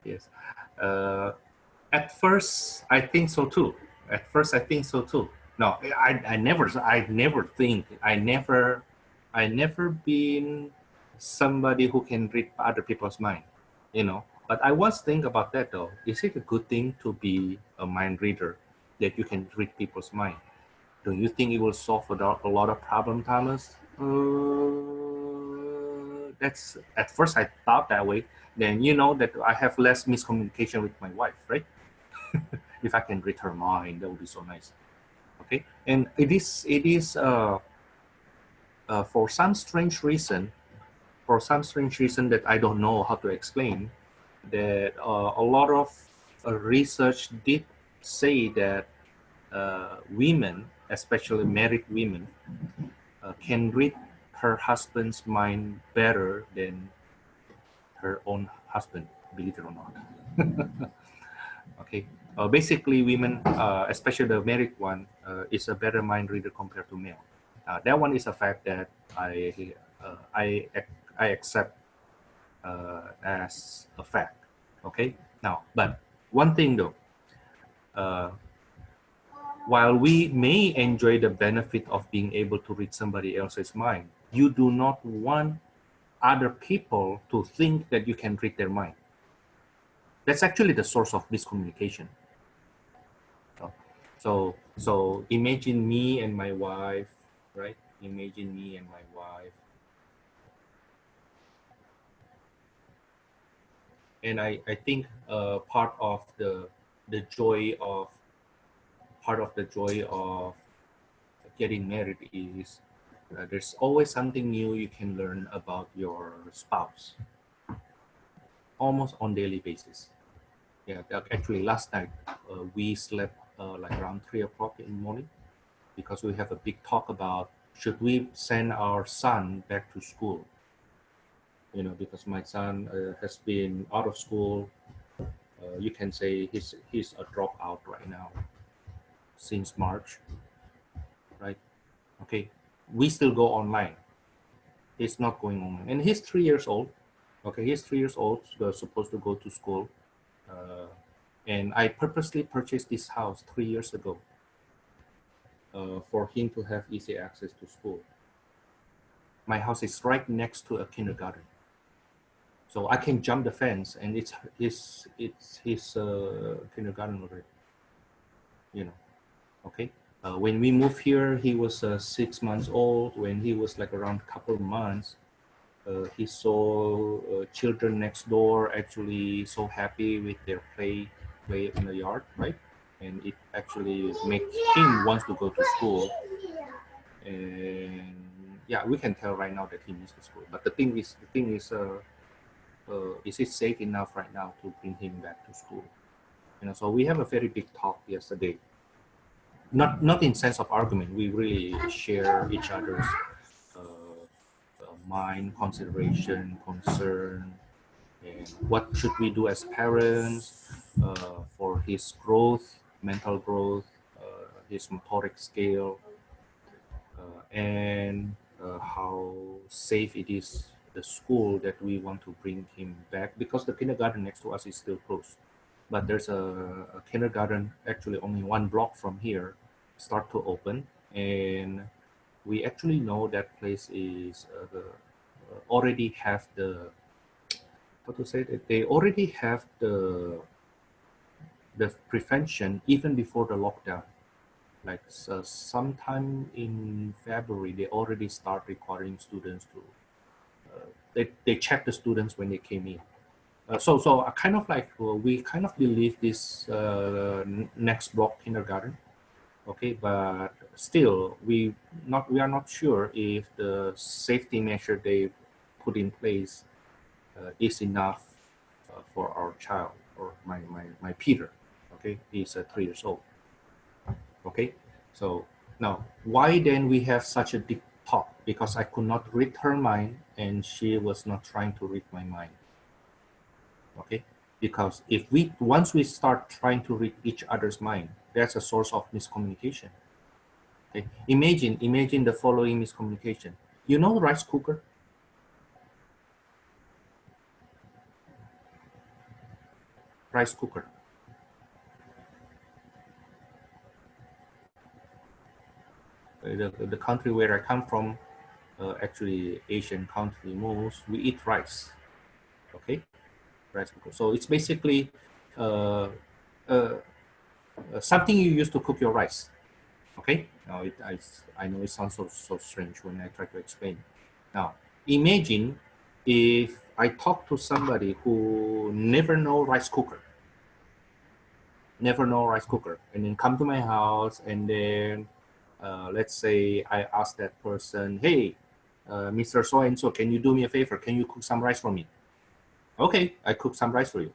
Yes. At first, I think so too. No, I never been somebody who can read other people's mind, you know. But I once think about that though. Is it a good thing to be a mind reader, that you can read people's mind? Do you think it will solve a lot of problem, Thomas? That's at first I thought that way. Then you know that I have less miscommunication with my wife, right? If I can read her mind, that would be so nice. Okay, and it is for some strange reason, that I don't know how to explain, that a lot of research did say that women, especially married women, can read her husband's mind better than her own husband, believe it or not. Okay, basically women, especially the married one, is a better mind reader compared to male. That one is a fact that I accept as a fact. Okay, now, but one thing though, while we may enjoy the benefit of being able to read somebody else's mind, you do not want other people to think that you can read their mind. That's actually the source of miscommunication. So imagine me and my wife, right? Imagine me and my wife. And I think part of the joy of getting married is there's always something new you can learn about your spouse, almost on daily basis. Yeah, actually last night we slept like around 3 o'clock in the morning because we have a big talk about should we send our son back to school. You know, because my son has been out of school. You can say he's a dropout right now since March, right? Okay, we still go online. He's not going online, and he's 3 years old. Okay, he's 3 years old. So supposed to go to school, and I purposely purchased this house 3 years ago for him to have easy access to school. My house is right next to a kindergarten, so I can jump the fence, and it's his kindergarten already. You know, okay. When we moved here, he was 6 months old. When he was like around a couple of months, he saw children next door actually so happy with their play in the yard, right? And it actually makes him wants to go to school. And yeah, we can tell right now that he misses the school. But the thing is it safe enough right now to bring him back to school? You know, so we have a very big talk yesterday. Not in sense of argument. We really share each other's mind, consideration, concern, and what should we do as parents for his growth, mental growth, his motoric scale, and how safe it is the school that we want to bring him back, because the kindergarten next to us is still closed. But there's a kindergarten actually only one block from here start to open, and we actually know that place is already have the, how to say that, they already have the prevention even before the lockdown. Like sometime in February, they already start requiring students to, they check the students when they came in. So I kind of like, we kind of believe this next block kindergarten, okay, but still we are not sure if the safety measure they put in place is enough for our child, or my Peter, okay, he's 3 years old. Okay, so now why then we have such a deep talk? Because I could not read her mind and she was not trying to read my mind. Okay, because if we once we start trying to read each other's mind, that's a source of miscommunication. Okay, imagine the following miscommunication. You know rice cooker? Rice cooker. The country where I come from, actually Asian country, most we eat rice. Okay, rice cooker. So it's basically something you use to cook your rice. Okay. Now I know it sounds so strange when I try to explain. Now imagine if I talk to somebody who never know rice cooker, and then come to my house, and then let's say I ask that person, hey, Mr. So and so, can you do me a favor? Can you cook some rice for me? Okay, I cook some rice for you.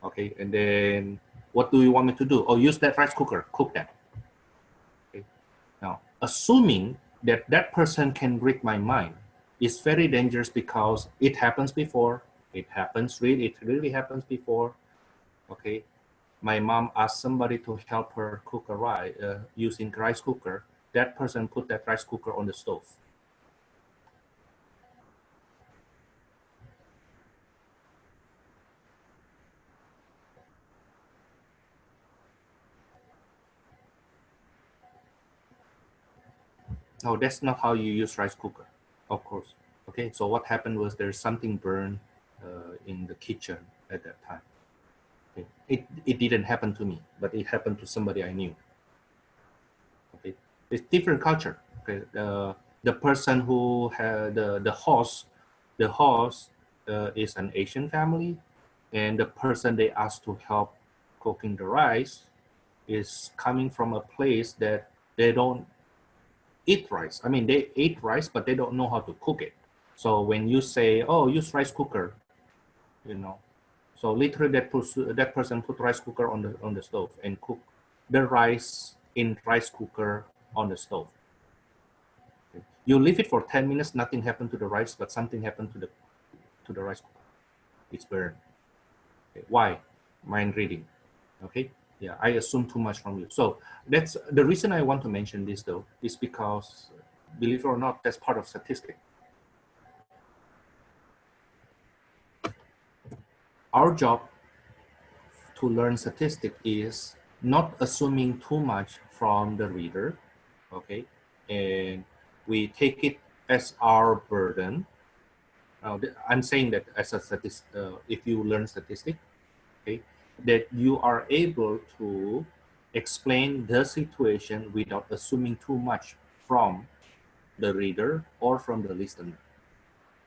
Okay, and then what do you want me to do? Oh, use that rice cooker, cook that. Okay. Now, assuming that that person can read my mind is very dangerous, because it happens before. It really happens before. Okay, my mom asked somebody to help her cook a rice using rice cooker. That person put that rice cooker on the stove. No, that's not how you use rice cooker, of course. Okay, so what happened was there's something burned in the kitchen at that time. Okay. It didn't happen to me, but it happened to somebody I knew. Okay, it's different culture. Okay, the person who had the host is an Asian family, and the person they asked to help cooking the rice is coming from a place that they don't eat rice. I mean, they eat rice, but they don't know how to cook it. So when you say, "Oh, use rice cooker," you know, so literally that person put rice cooker on the stove and cook the rice in rice cooker on the stove. Okay. You leave it for 10 minutes, nothing happened to the rice, but something happened to the rice cooker. It's burned. Okay. Why? Mind reading. Okay. Yeah, I assume too much from you. So that's the reason I want to mention this, though, is because, believe it or not, that's part of statistics. Our job to learn statistics is not assuming too much from the reader, okay? And we take it as our burden. I'm saying that as a if you learn statistics, okay, that you are able to explain the situation without assuming too much from the reader or from the listener,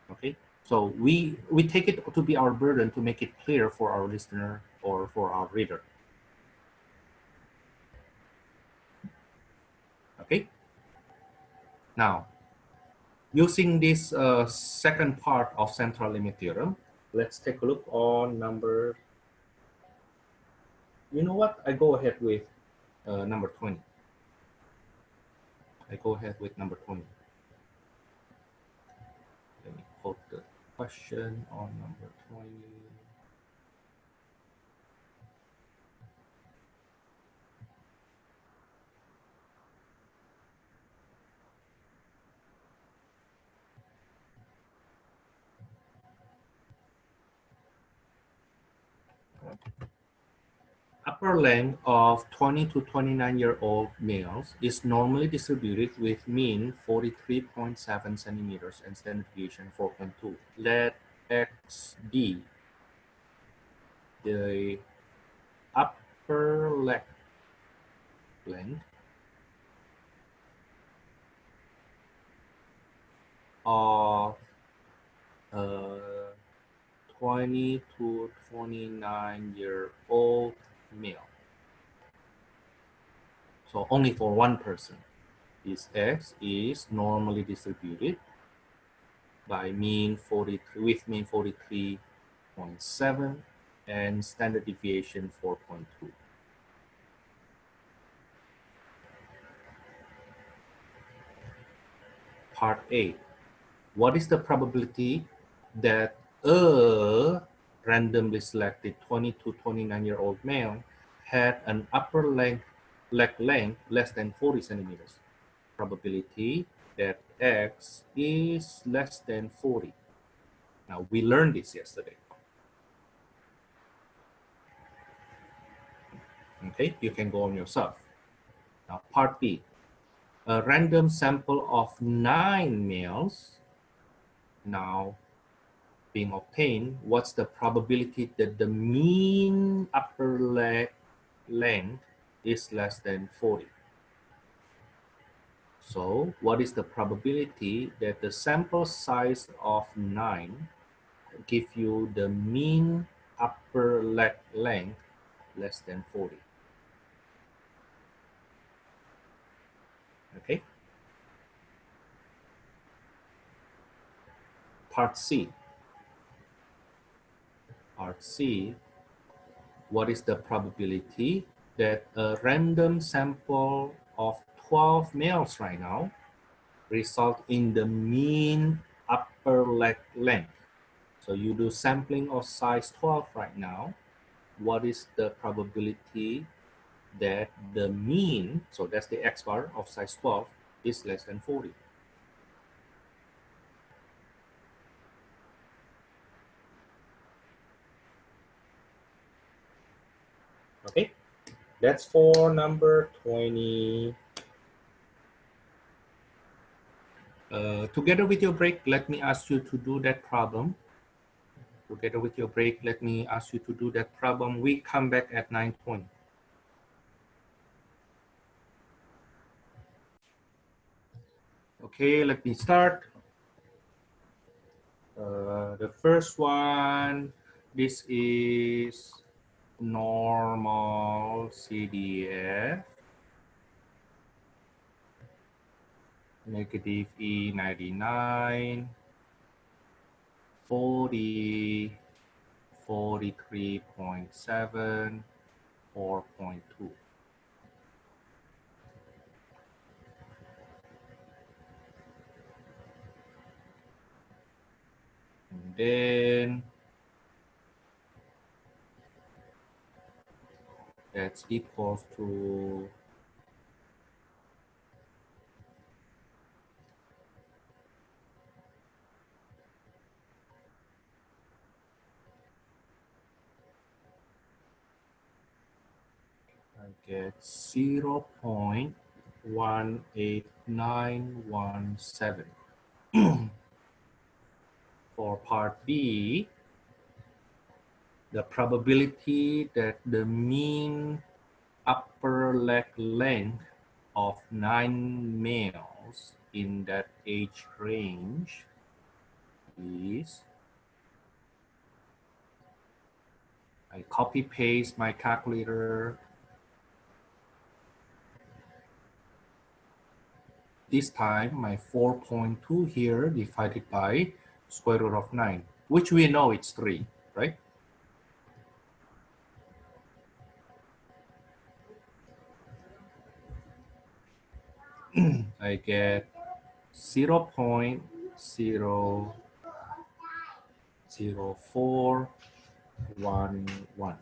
okay? So we take it to be our burden to make it clear for our listener or for our reader. Okay. Now, using this second part of central limit theorem, let's take a look on number. You know what? I go ahead with number 20. I go ahead with number 20. Let me put the question on number 20. Upper length of 20 to 29-year-old males is normally distributed with mean 43.7 centimeters and standard deviation 4.2. Let X be the upper leg length of 20 to 29-year-old male. So only for one person. This X is normally distributed by mean 43 with mean 43.7 and standard deviation 4.2. Part A. What is the probability that a randomly selected 20 to 29-year-old male had an upper leg length less than 40 centimeters? Probability that X is less than 40. Now, we learned this yesterday. Okay, you can go on yourself. Now, part B. A random sample of 9 males now being obtained. What's the probability that the mean upper leg length is less than 40? So, what is the probability that the sample size of 9 give you the mean upper leg length less than 40? Okay. Part C. Part C. What is the probability that a random sample of 12 males right now result in the mean upper leg length? So you do sampling of size 12 right now. What is the probability that the mean, so that's the X bar of size 12, is less than 40? Okay, that's for number 20. Together with your break, let me ask you to do that problem. Together with your break, let me ask you to do that problem. We come back at 9:20. Okay, let me start. The first one, this is normal CDF, negative E99, 40, 43.7, 4.2. And then that's equals to I get 0.18917. For part B, the probability that the mean upper leg length of 9 males in that age range is I copy paste my calculator. This time my 4.2 here divided by square root of 9, which we know it's 3, right? I get 0.00411.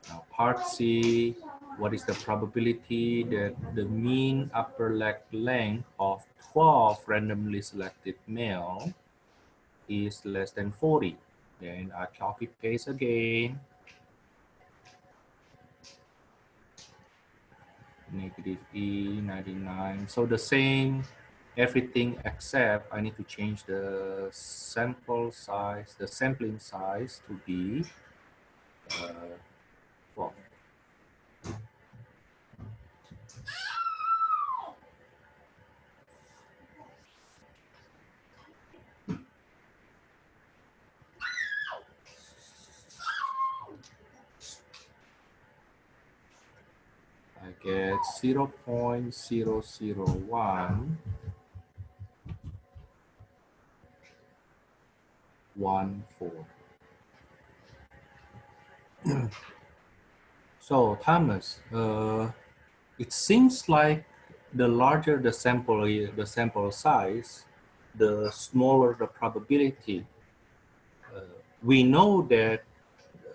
Now part C, what is the probability that the mean upper leg length of 12 randomly selected male is less than 40? Then I copy paste again. Negative E, 99. So the same, everything except I need to change the sample size, the sampling size to be 12. I get 0.00114. So Thomas, it seems like the larger the sample size, the smaller the probability. We know that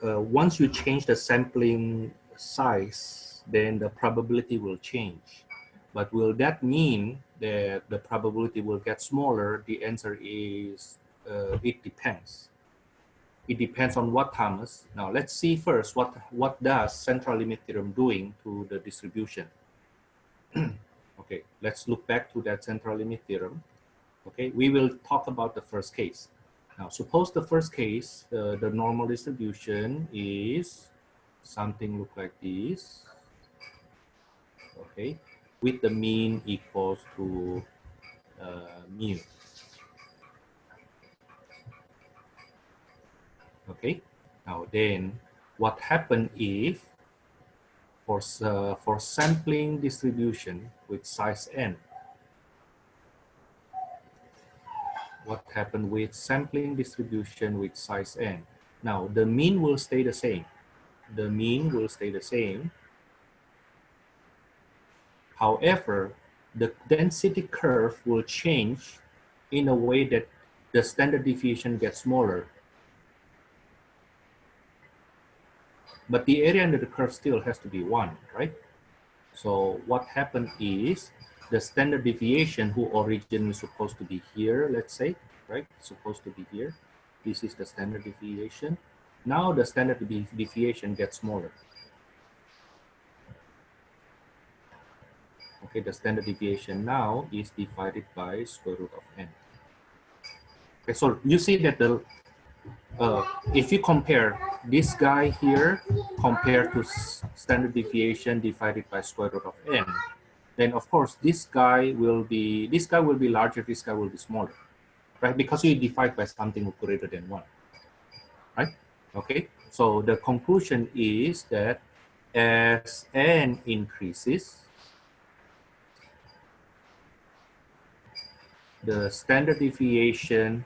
once you change the sampling size, then the probability will change. But will that mean that the probability will get smaller? The answer is it depends. It depends on what, Thomas? Now let's see first what does central limit theorem doing to the distribution. Okay, let's look back to that central limit theorem. Okay, we will talk about the first case. Now, suppose the first case, the normal distribution is something look like this. Okay, with the mean equals to mu. Okay, now then what happened if for sampling distribution with size n, what happened with sampling distribution with size n? Now the mean will stay the same. The mean will stay the same. However, the density curve will change in a way that the standard deviation gets smaller. But the area under the curve still has to be 1, right? So what happened is the standard deviation, who originally supposed to be here, let's say, right? Supposed to be here. This is the standard deviation. Now the standard deviation gets smaller. Okay, the standard deviation now is divided by square root of n. Okay, so you see that the if you compare this guy here compared to standard deviation divided by square root of n, then of course this guy will be larger, this guy will be smaller, right? Because you divide by something greater than 1, right? Okay, so the conclusion is that as n increases, the standard deviation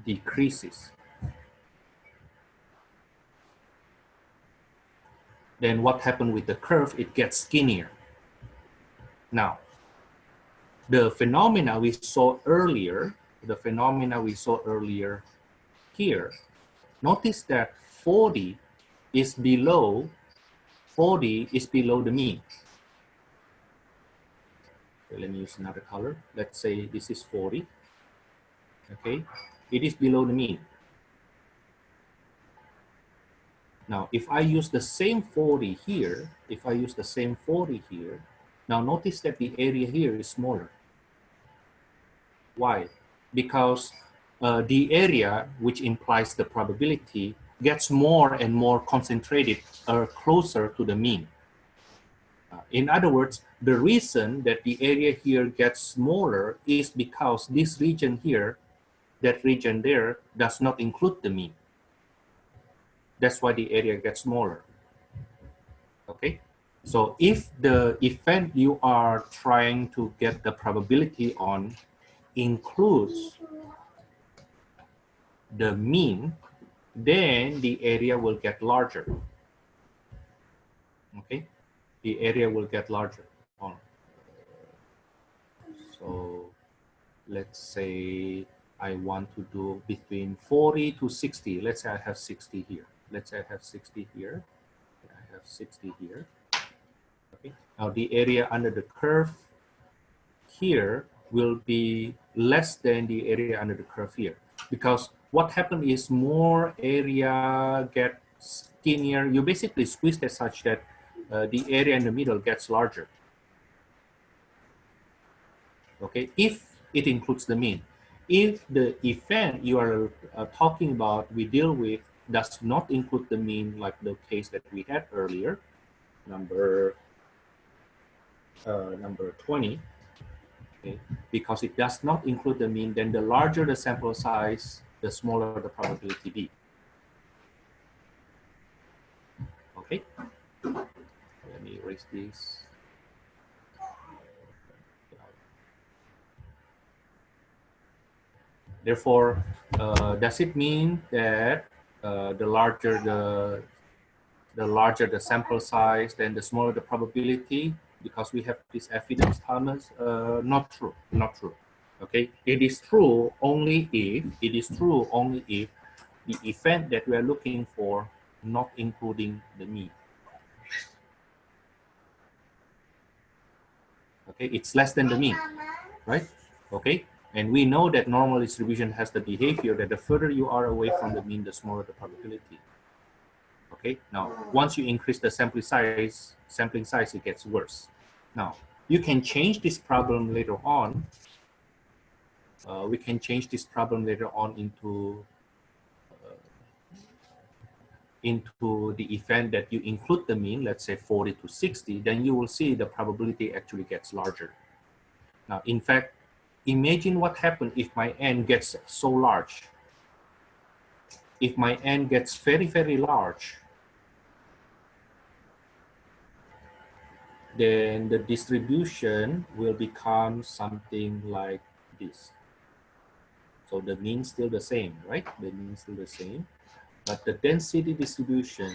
decreases. Then what happened with the curve? It gets skinnier. Now, the phenomena we saw earlier, here, notice that 40 is below the mean. Okay, let me use another color. Let's say this is 40. Okay, it is below the mean. Now, if I use the same 40 here, now notice that the area here is smaller. Why? Because the area, which implies the probability, gets more and more concentrated or closer to the mean. In other words, the reason that the area here gets smaller is because this region here that region there does not include the mean. That's why the area gets smaller. Okay, so if the event you are trying to get the probability on includes the mean, then the area will get larger. Okay, the area will get larger. So let's say I want to do between 40 to 60. Let's say I have 60 here. Let's say I have 60 here. I have 60 here. Okay. Now the area under the curve here will be less than the area under the curve here, because what happened is more area get skinnier. You basically squeeze it such that the area in the middle gets larger. Okay, if it includes the mean. If the event you are talking about, we deal with, does not include the mean, like the case that we had earlier, number 20, okay, because it does not include the mean, then the larger the sample size, the smaller the probability be. Okay, let me erase this. Therefore, does it mean that the larger the sample size, then the smaller the probability? Because we have this evidence, Thomas. Not true. Not true. Okay, it is true only if the event that we are looking for not including the mean. Okay, it's less than the mean, right? Okay, and we know that normal distribution has the behavior that the further you are away from the mean, the smaller the probability. Okay, now once you increase the sampling size, it gets worse. Now you can change this problem later on. We can change this problem later on into the event that you include the mean, let's say 40 to 60, then you will see the probability actually gets larger. Now, in fact, imagine what happens if my n gets so large. If my n gets very, very large, then the distribution will become something like this. So the mean is still the same, right? The mean is still the same. But the density distribution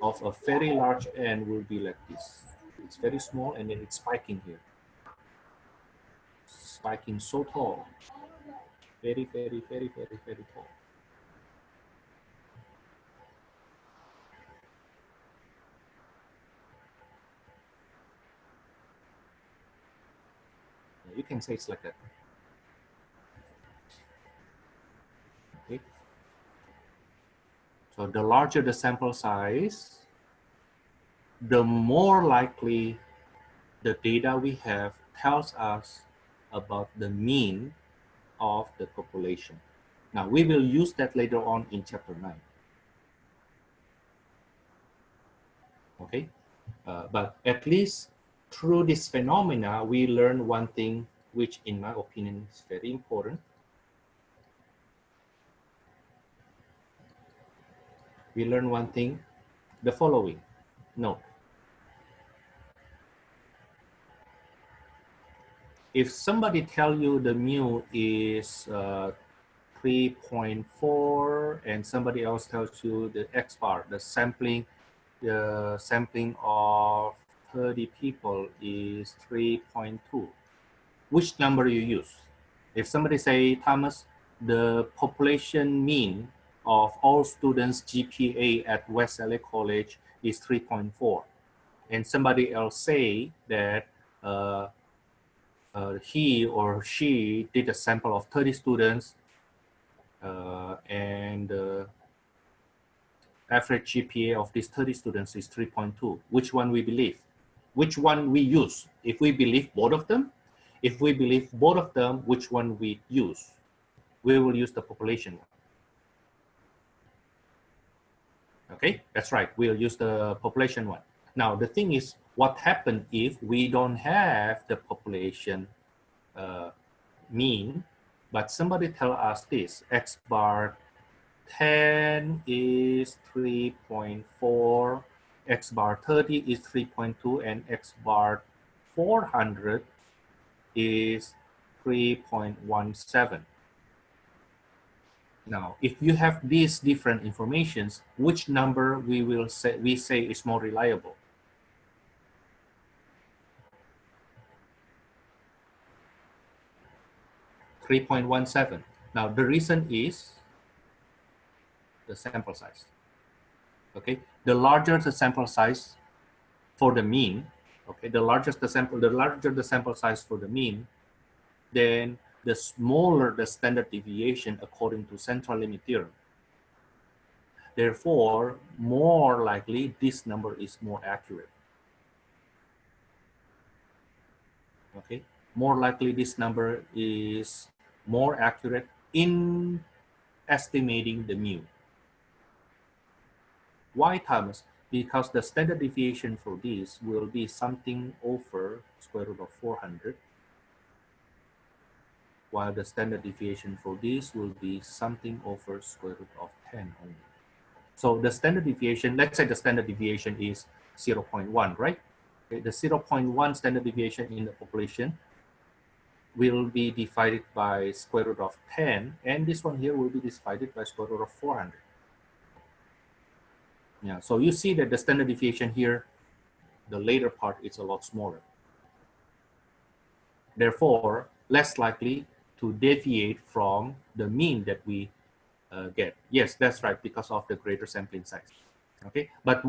of a very large n will be like this. It's very small and then it's spiking here. Spiking so tall. Very, very, very, very, very tall. You can say it's like that. Okay. So the larger the sample size, the more likely the data we have tells us about the mean of the population. Now we will use that later on in chapter 9. Okay, but at least through this phenomena, we learn one thing, which in my opinion is very important. We learn one thing, the following. Note, if somebody tell you the mu is 3.4 and somebody else tells you the X bar, the sampling of 30 people is 3.2, which number you use? If somebody say, Thomas, the population mean of all students GPA at West LA College is 3.4, and somebody else say that he or she did a sample of 30 students and average GPA of these 30 students is 3.2. Which one we believe? Which one we use? If we believe both of them, which one we use? We will use the population one. Okay, that's right. We'll use the population one. Now, the thing is, what happens if we don't have the population mean? But somebody tell us this, X bar 10 is 3.4, X bar 30 is 3.2, and X bar 400 is 3.17. Now, if you have these different informations, which number we say is more reliable? (3.17). Now, the reason is the sample size. Okay, the larger the sample size for the mean, okay, the larger the sample size for the mean, then the smaller the standard deviation according to central limit theorem. Therefore, more likely this number is more accurate. Okay, more likely this number is more accurate in estimating the mu. Why, Thomas? Because the standard deviation for this will be something over square root of 400, while the standard deviation for this will be something over square root of 10 only. So the standard deviation, let's say the standard deviation is 0.1, right? Okay, the 0.1 standard deviation in the population will be divided by square root of 10, and this one here will be divided by square root of 400. Yeah, so you see that the standard deviation here, the later part is a lot smaller. Therefore, less likely to deviate from the mean that we get. Yes, that's right, because of the greater sampling size. Okay, but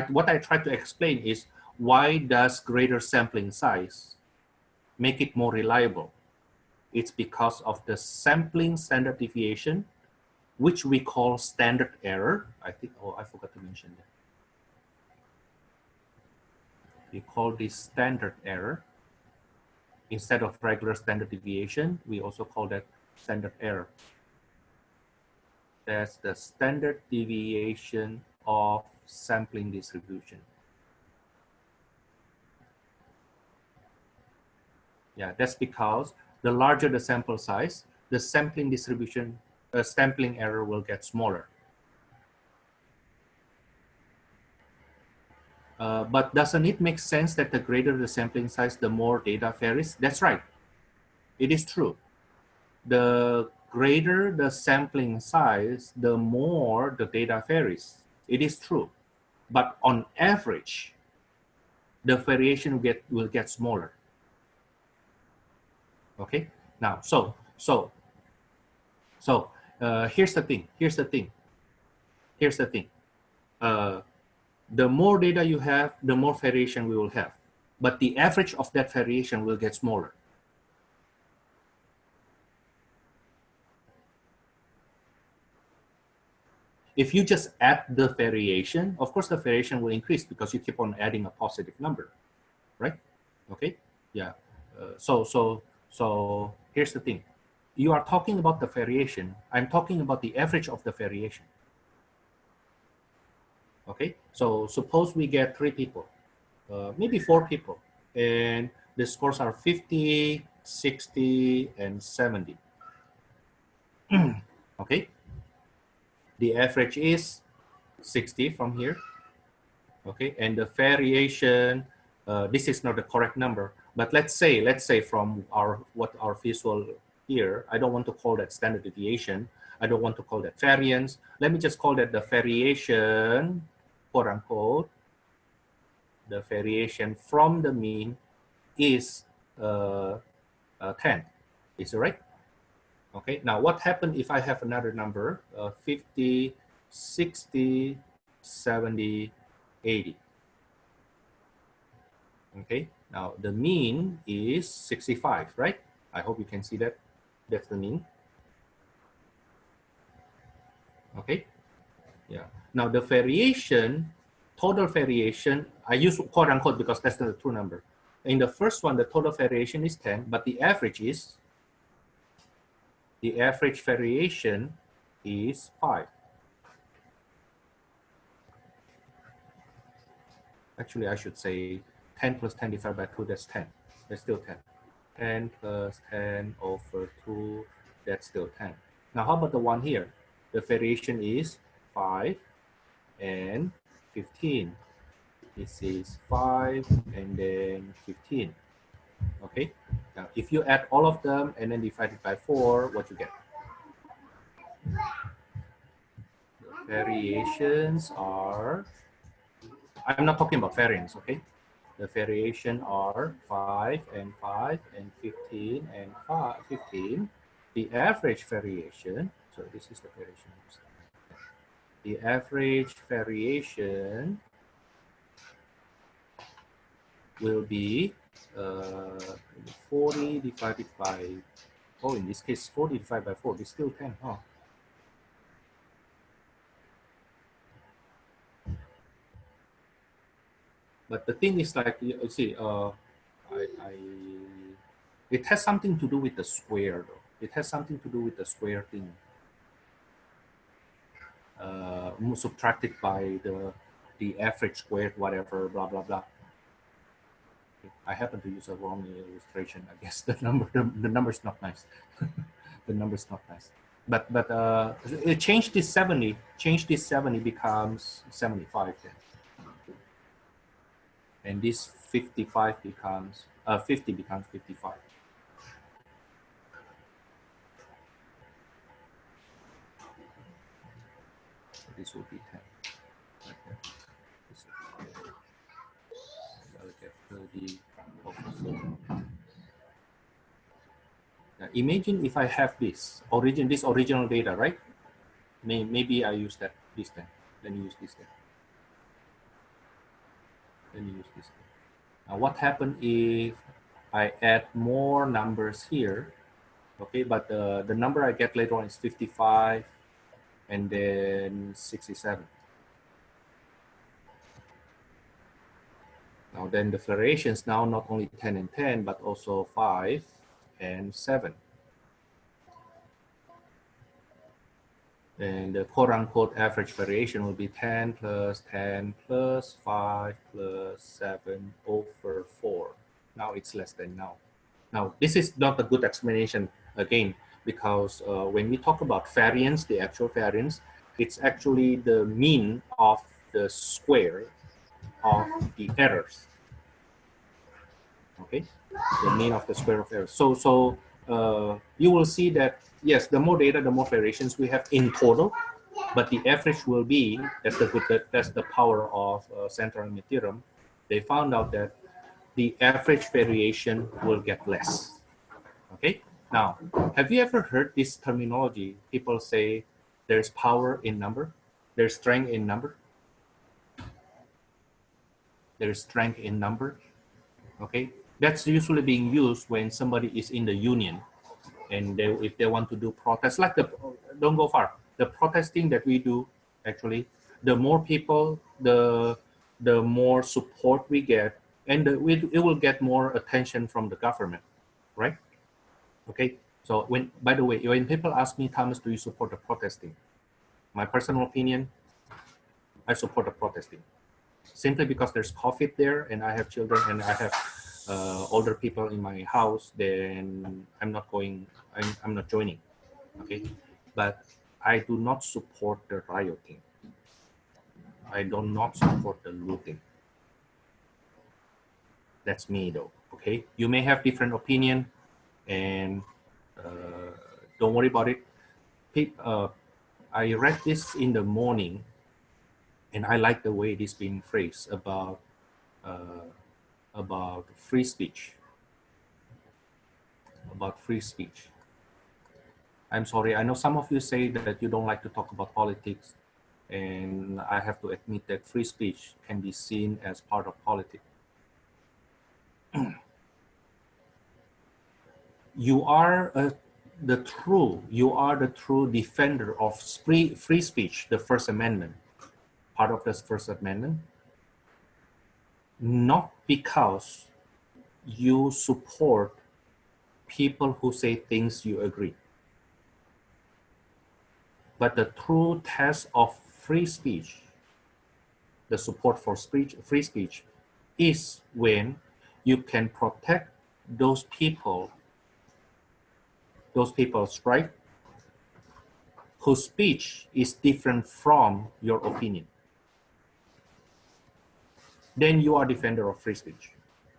what I try to explain is why does greater sampling size make it more reliable? It's because of the sampling standard deviation, which we call standard error. I think, oh, I forgot to mention that. We call this standard error. Instead of regular standard deviation, we also call that standard error. That's the standard deviation of sampling distribution. Yeah, that's because the larger the sample size, the sampling distribution, sampling error will get smaller. But doesn't it make sense that the greater the sampling size, the more data varies? That's right. It is true. The greater the sampling size, the more the data varies. It is true. But on average, the variation will get smaller. Okay. Now, here's the thing. The more data you have, the more variation we will have. But the average of that variation will get smaller. If you just add the variation, of course the variation will increase because you keep on adding a positive number, right? Okay, yeah. So here's the thing. You are talking about the variation. I'm talking about the average of the variation. Okay, so suppose we get 3 people, maybe 4 people, and the scores are 50, 60, and 70. Okay, the average is 60 from here. Okay, and the variation, this is not the correct number, but let's say from what our visual here, I don't want to call that standard deviation. I don't want to call that variance. Let me just call that the variation, quote unquote. The variation from the mean is 10. Is it right? Okay, now what happens if I have another number, 50, 60, 70, 80? Okay, now the mean is 65, right? I hope you can see that. That's the mean. Okay, yeah. Now the variation, total variation, I use quote unquote because that's the true number. In the first one, the total variation is 10, but the average variation is 5. Actually, I should say 10 plus 10 divided by 2, that's 10. That's still 10. 10 plus 10 over 2, That's still 10. Now, how about the one here? The variation is 5 and 15. This is 5 and then 15. Okay. Now, if you add all of them and then divide it by 4, what you get? The variations are, I'm not talking about variance, okay? The variation are 5 and 5 and 15 and 15. The average variation, so this is the variation. The average variation will be 40 divided by, oh, in this case, 40 divided by 4 is still 10, huh? But the thing is, like, you see, it has something to do with the square, though. It has something to do with the square thing. Subtracted by the average squared, whatever, blah, blah, blah. I happen to use a wrong illustration. I guess the number's not nice. The number's not nice. But it changed this 70. Change this 70 becomes 75 then. And this 55 becomes 50 becomes 55. So this will be 10. Okay. This will be 10. I'll get 30 over 4. Now, imagine if I have this original data, right? Maybe I use this then. Then use this then. Then use this then. Now, what happens if I add more numbers here? Okay, but the number I get later on is 55 and then 67. Now then the variations now not only 10 and 10, but also 5 and 7. And the quote-unquote average variation will be 10 plus 10 plus 5 plus 7 over 4. Now it's less than now. Now, this is not a good explanation, again, because when we talk about variance, the actual variance, it's actually the mean of the square of the errors. Okay, the mean of the square of errors. So you will see that, yes, the more data, the more variations we have in total, but the average will be, that's the power of central limit theorem. They found out that the average variation will get less. Okay, now, have you ever heard this terminology? People say there's power in number, there's strength in number. There's strength in number. Okay, that's usually being used when somebody is in the union and if they want to do protests, like don't go far, the protesting that we do, actually, the more people, the more support we get, and it will get more attention from the government, right? Okay, so by the way, when people ask me, Thomas, do you support the protesting? My personal opinion, I support the protesting. Simply because there's COVID there and I have children and I have older people in my house, then I'm not joining, okay? But I do not support the rioting. I do not support the looting. That's me though, okay? You may have different opinion and don't worry about it. I read this in the morning and I like the way it is being phrased about free speech. About free speech. I'm sorry, I know some of you say that you don't like to talk about politics, and I have to admit that free speech can be seen as part of politics. You are the true defender of free speech, the First Amendment, part of the First Amendment, not because you support people who say things you agree. But the true test of free speech, the support for free speech, is when you can protect those people those people, right, whose speech is different from your opinion, then you are defender of free speech.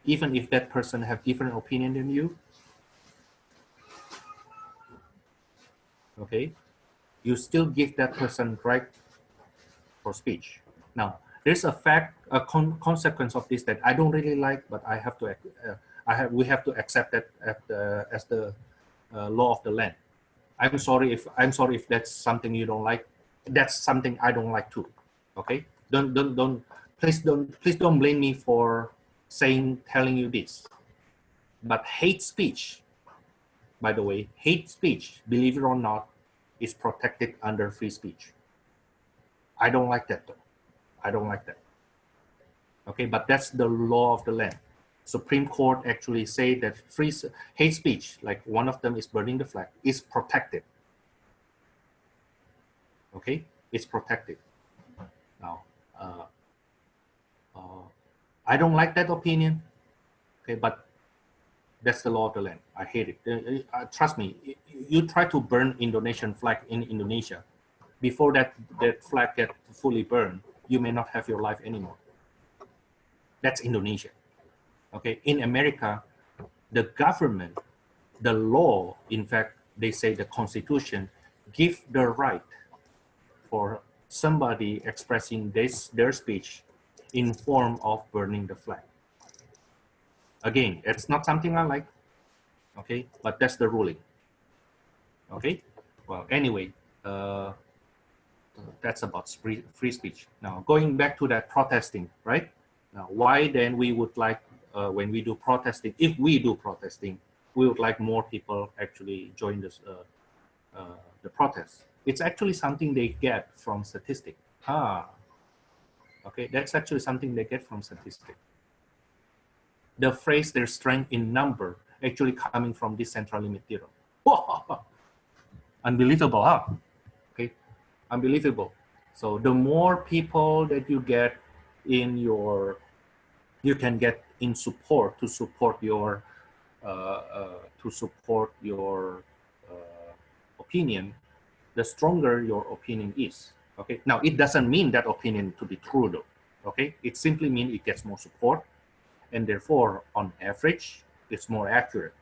Even if that person have different opinion than you, okay, you still give that person right for speech. Now, there's a fact, a consequence of this that I don't really like, but I have to, we have to accept that as the law of the land. I'm sorry if that's something you don't like. That's something I don't like too. Okay, please don't blame me for telling you this. But hate speech, by the way, hate speech, believe it or not, is protected under free speech. I don't like that though. I don't like that. Okay, but that's the law of the land. Supreme Court actually say that hate speech, like one of them is burning the flag, is protected. Okay, it's protected. Now, I don't like that opinion. Okay, but that's the law of the land. I hate it. Trust me, you try to burn Indonesian flag in Indonesia. Before that flag gets fully burned, you may not have your life anymore. That's Indonesia. Okay, in America, the government, the law, in fact, they say the Constitution give the right for somebody expressing their speech in form of burning the flag. Again, it's not something I like, okay, but that's the ruling. Okay, well, anyway, that's about free speech. Now, going back to that protesting, right? Now, why then we would like, when we do protesting, if we do protesting, we would like more people actually join this, the protest. It's actually something they get from statistic. Okay, that's actually something they get from statistic. The phrase "their strength in number" actually coming from this central limit theorem. Unbelievable, huh? Okay, unbelievable. So the more people that you get in your, you can get in support to support your opinion, the stronger your opinion is. Okay. Now it doesn't mean that opinion to be true though. Okay. It simply means it gets more support, and therefore, on average, it's more accurate.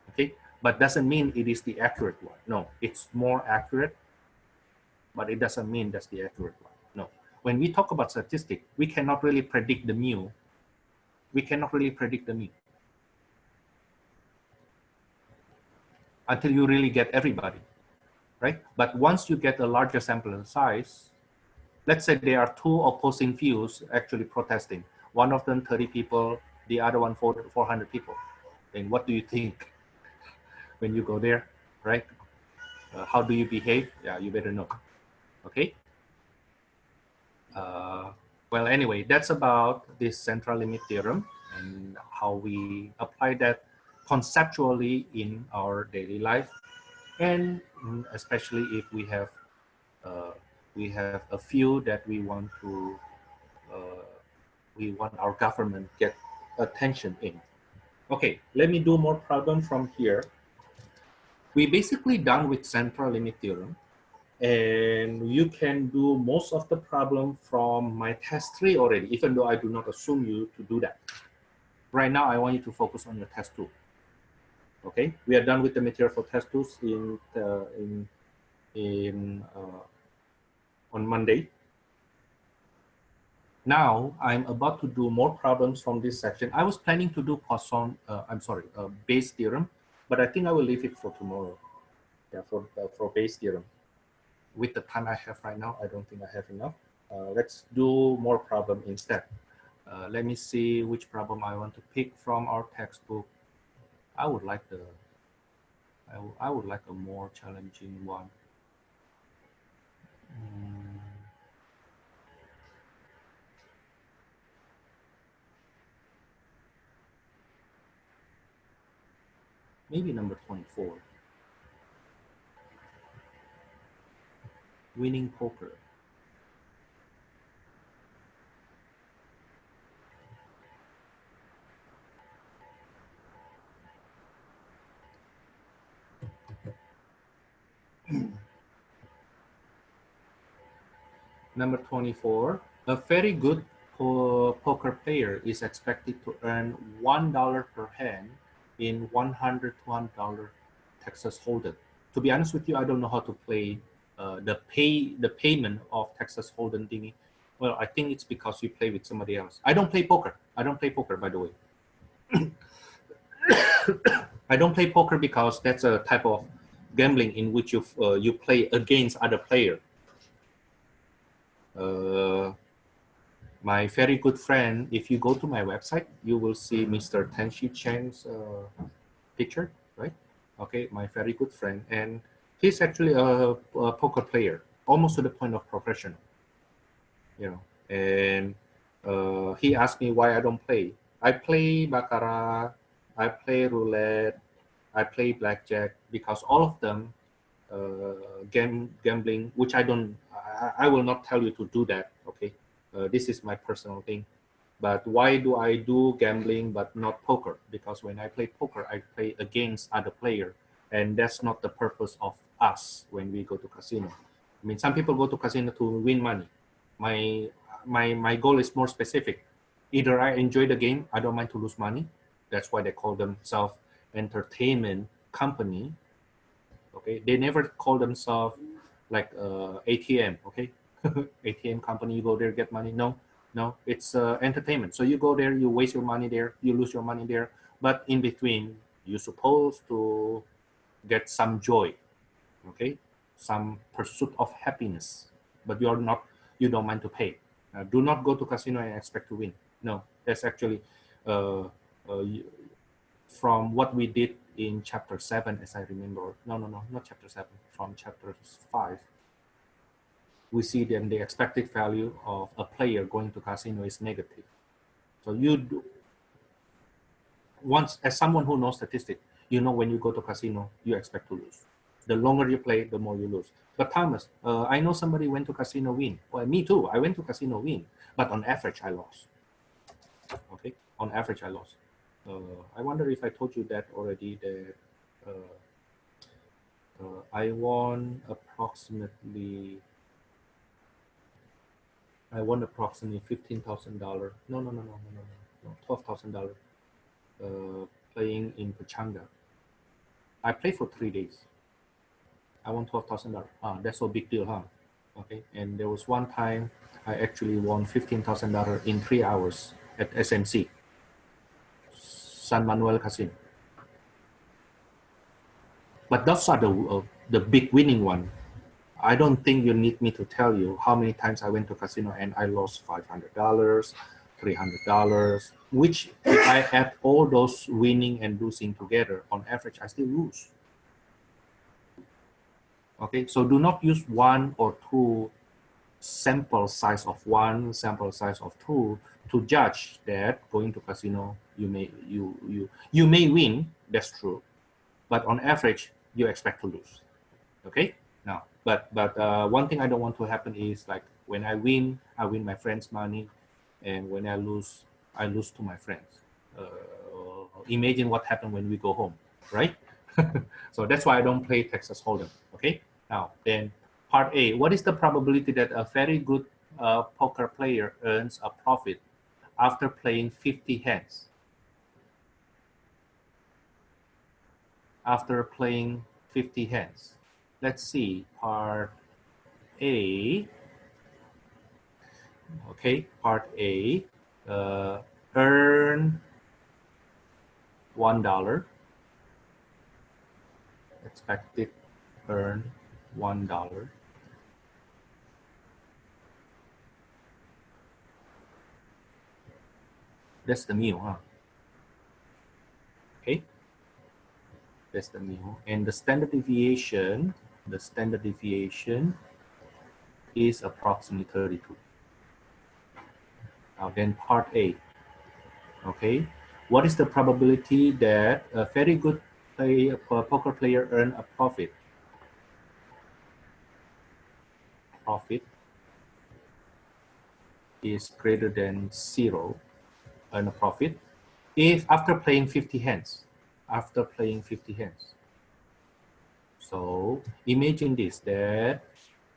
Okay. But doesn't mean it is the accurate one. No, it's more accurate, but it doesn't mean that's the accurate one. No. When we talk about statistics, we cannot really predict the mean. We cannot really predict the mean until you really get everybody, right? But once you get a larger sample size, let's say there are two opposing views actually protesting. One of them 30 people, the other one 400 people. Then what do you think when you go there, right? How do you behave? Yeah, you better know. Okay. Well, anyway, that's about this central limit theorem and how we apply that conceptually in our daily life, and especially if we have a few that we want our government get attention in. Okay, let me do more problem from here. We basically done with central limit theorem, and you can do most of the problem from my test 3 already, even though I do not assume you to do that. Right now, I want you to focus on your test 2. Okay, we are done with the material for test 2 on Monday. Now I'm about to do more problems from this section. I was planning to do Poisson, Bayes theorem, but I think I will leave it for tomorrow. Yeah, for Bayes theorem. With the time I have right now, I don't think I have enough. Let's do more problem instead. Let me see which problem I want to pick from our textbook. I would like a more challenging one. Maybe number 24. Winning poker. Number 24, a very good poker player is expected to earn $1 per hand in 100 to $100 Texas Hold'em. To be honest with you, I don't know how to play the payment of Texas Hold'em thingy. Well, I think it's because we play with somebody else. I don't play poker. I don't play poker, by the way. I don't play poker because that's a type of gambling in which you play against other player. My very good friend, if you go to my website, you will see Mr. Tenshi Cheng's picture, right? Okay, my very good friend, and he's actually a poker player, almost to the point of professional, you know. And he asked me why I don't play. I play baccarat, I play roulette, I play blackjack, because all of them gambling, which I will not tell you to do that, okay? This is my personal thing. But why do I do gambling but not poker? Because when I play poker, I play against other player, and that's not the purpose of us when we go to casino. I mean, some people go to casino to win money. My goal is more specific. Either I enjoy the game, I don't mind to lose money. That's why they call themselves entertainment company. Okay, they never call themselves like ATM. Okay, ATM company. You go there, get money. No, it's entertainment. So you go there, you waste your money there, you lose your money there. But in between, you're supposed to get some joy. Okay, some pursuit of happiness. But you don't mind to pay. Do not go to casino and expect to win. No, that's actually from what we did in chapter 7, as I remember. No, not chapter 7, from chapter 5. We see then the expected value of a player going to casino is negative. So once, as someone who knows statistics, you know when you go to casino, you expect to lose. The longer you play, the more you lose. But Thomas, I know somebody went to casino win. Well, me too. I went to casino win, but on average, I lost. Okay, on average, I lost. I wonder if I told you that already, that I won approximately $15,000. No, $12,000 playing in Pachanga. I played for 3 days. I won $12,000. That's a big deal, huh? Okay, and there was one time I actually won $15,000 in 3 hours at SMC, San Manuel Casino. But those are the big winning one. I don't think you need me to tell you how many times I went to casino and I lost $500, $300, which if I add all those winning and losing together, on average, I still lose. Okay, so do not use one or two sample size of one, sample size of two to judge that going to casino, you may win, that's true, but on average, you expect to lose. Okay, now, but one thing I don't want to happen is like when I win my friends' money, and when I lose to my friends. Imagine what happened when we go home, right? So that's why I don't play Texas Hold'em. Okay, now then part A, what is the probability that a very good poker player earns a profit after playing 50 hands? After playing 50 hands. Let's see, part A. Okay, part A, earn $1. Expected earn $1. That's the mu, huh? Okay, that's the mu. And the standard deviation is approximately 32. Now then part A. Okay, what is the probability that a very good poker player earn a profit? Profit is greater than 0, earn a profit, if after playing 50 hands. After playing 50 hands. So imagine this, that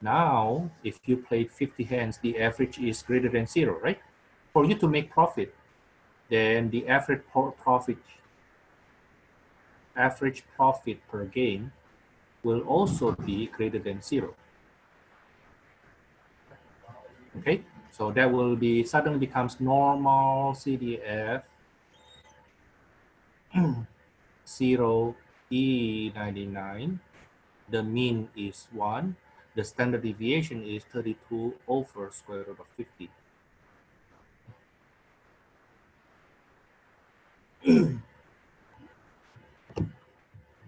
now if you played 50 hands, the average is greater than 0, right? For you to make profit, then the average profit per game will also be greater than 0. Okay, so that will be suddenly becomes normal CDF 0 E99. The mean is 1. The standard deviation is 32 over square root of 50.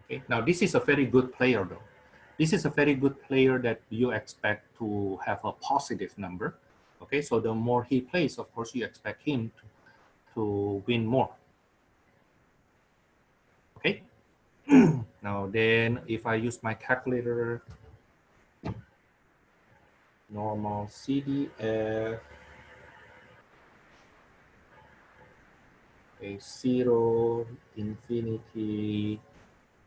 Okay, now this is a very good player though. This is a very good player that you expect to have a positive number. Okay, so the more he plays, of course, you expect him to win more. Okay, now then if I use my calculator, normal CDF, a 0, infinity,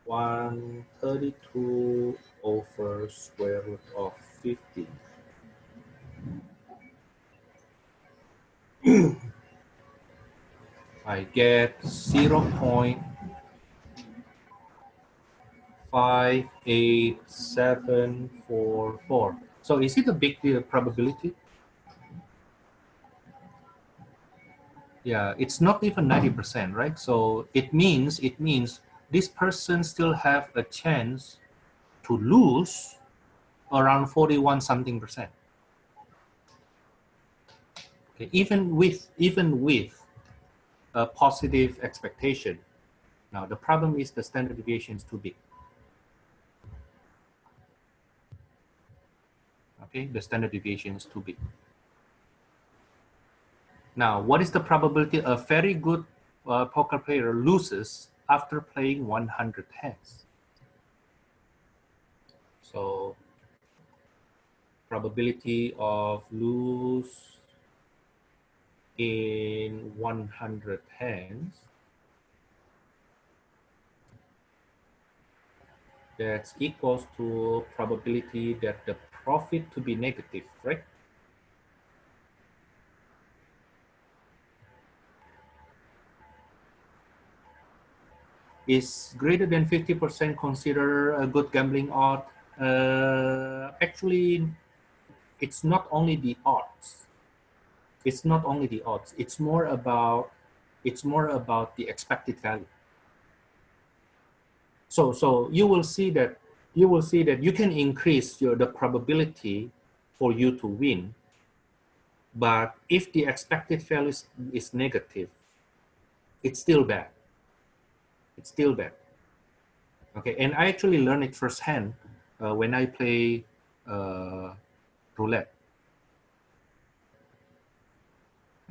132 over square root of 50. I get 0.58744. So is it a big probability? Yeah, it's not even 90%, right? So it means this person still have a chance to lose around 41 something percent. Okay, even with a positive expectation. Now the problem is the standard deviation is too big. Okay, the standard deviation is too big. Now, what is the probability a very good poker player loses after playing 100 hands? So, probability of lose in 100 hands, that's equals to probability that the profit to be negative, right? Is greater than 50% considered a good gambling odd? Actually, it's not only the odds. It's not only the odds. It's more about the expected value. So you will see that you can increase the probability for you to win, but if the expected value is negative, it's still bad. It's still bad. Okay, and I actually learned it firsthand when I play roulette.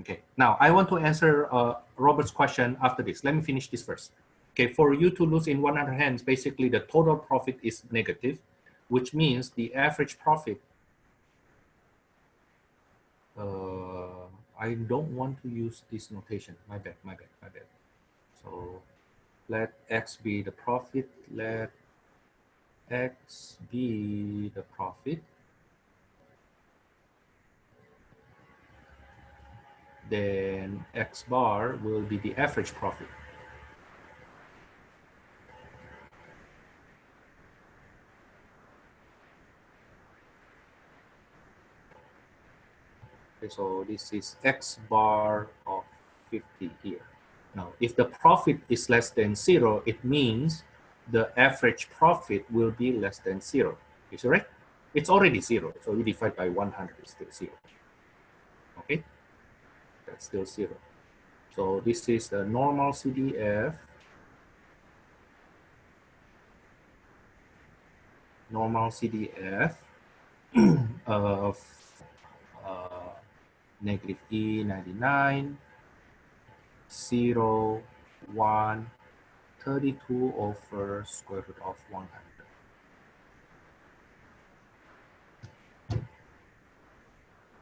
Okay, now I want to answer Robert's question after this. Let me finish this first. Okay, for you to lose in 100 hands, basically the total profit is negative, which means the average profit. I don't want to use this notation. My bad. So let X be the profit. Let X be the profit. Then X bar will be the average profit. Okay, so this is X bar of 50 here. Now, if the profit is less than 0, it means the average profit will be less than 0. Is that right? It's already 0, so you divide by 100 is still 0. Okay, that's still 0. So this is the normal CDF. Normal CDF of negative E99, 0, 1, 32 over square root of 100.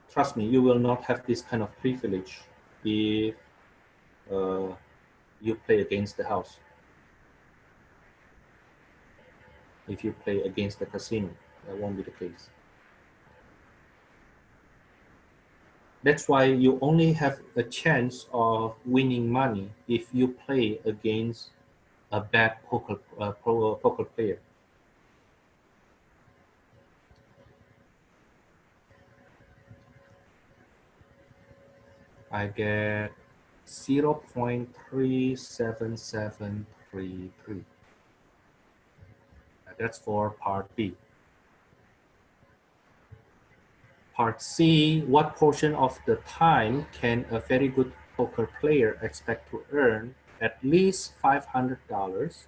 Trust me, you will not have this kind of privilege if you play against the house. If you play against the casino, that won't be the case. That's why you only have a chance of winning money if you play against a bad poker player. I get 0.37733. That's for part B. Part C, what portion of the time can a very good poker player expect to earn at least $500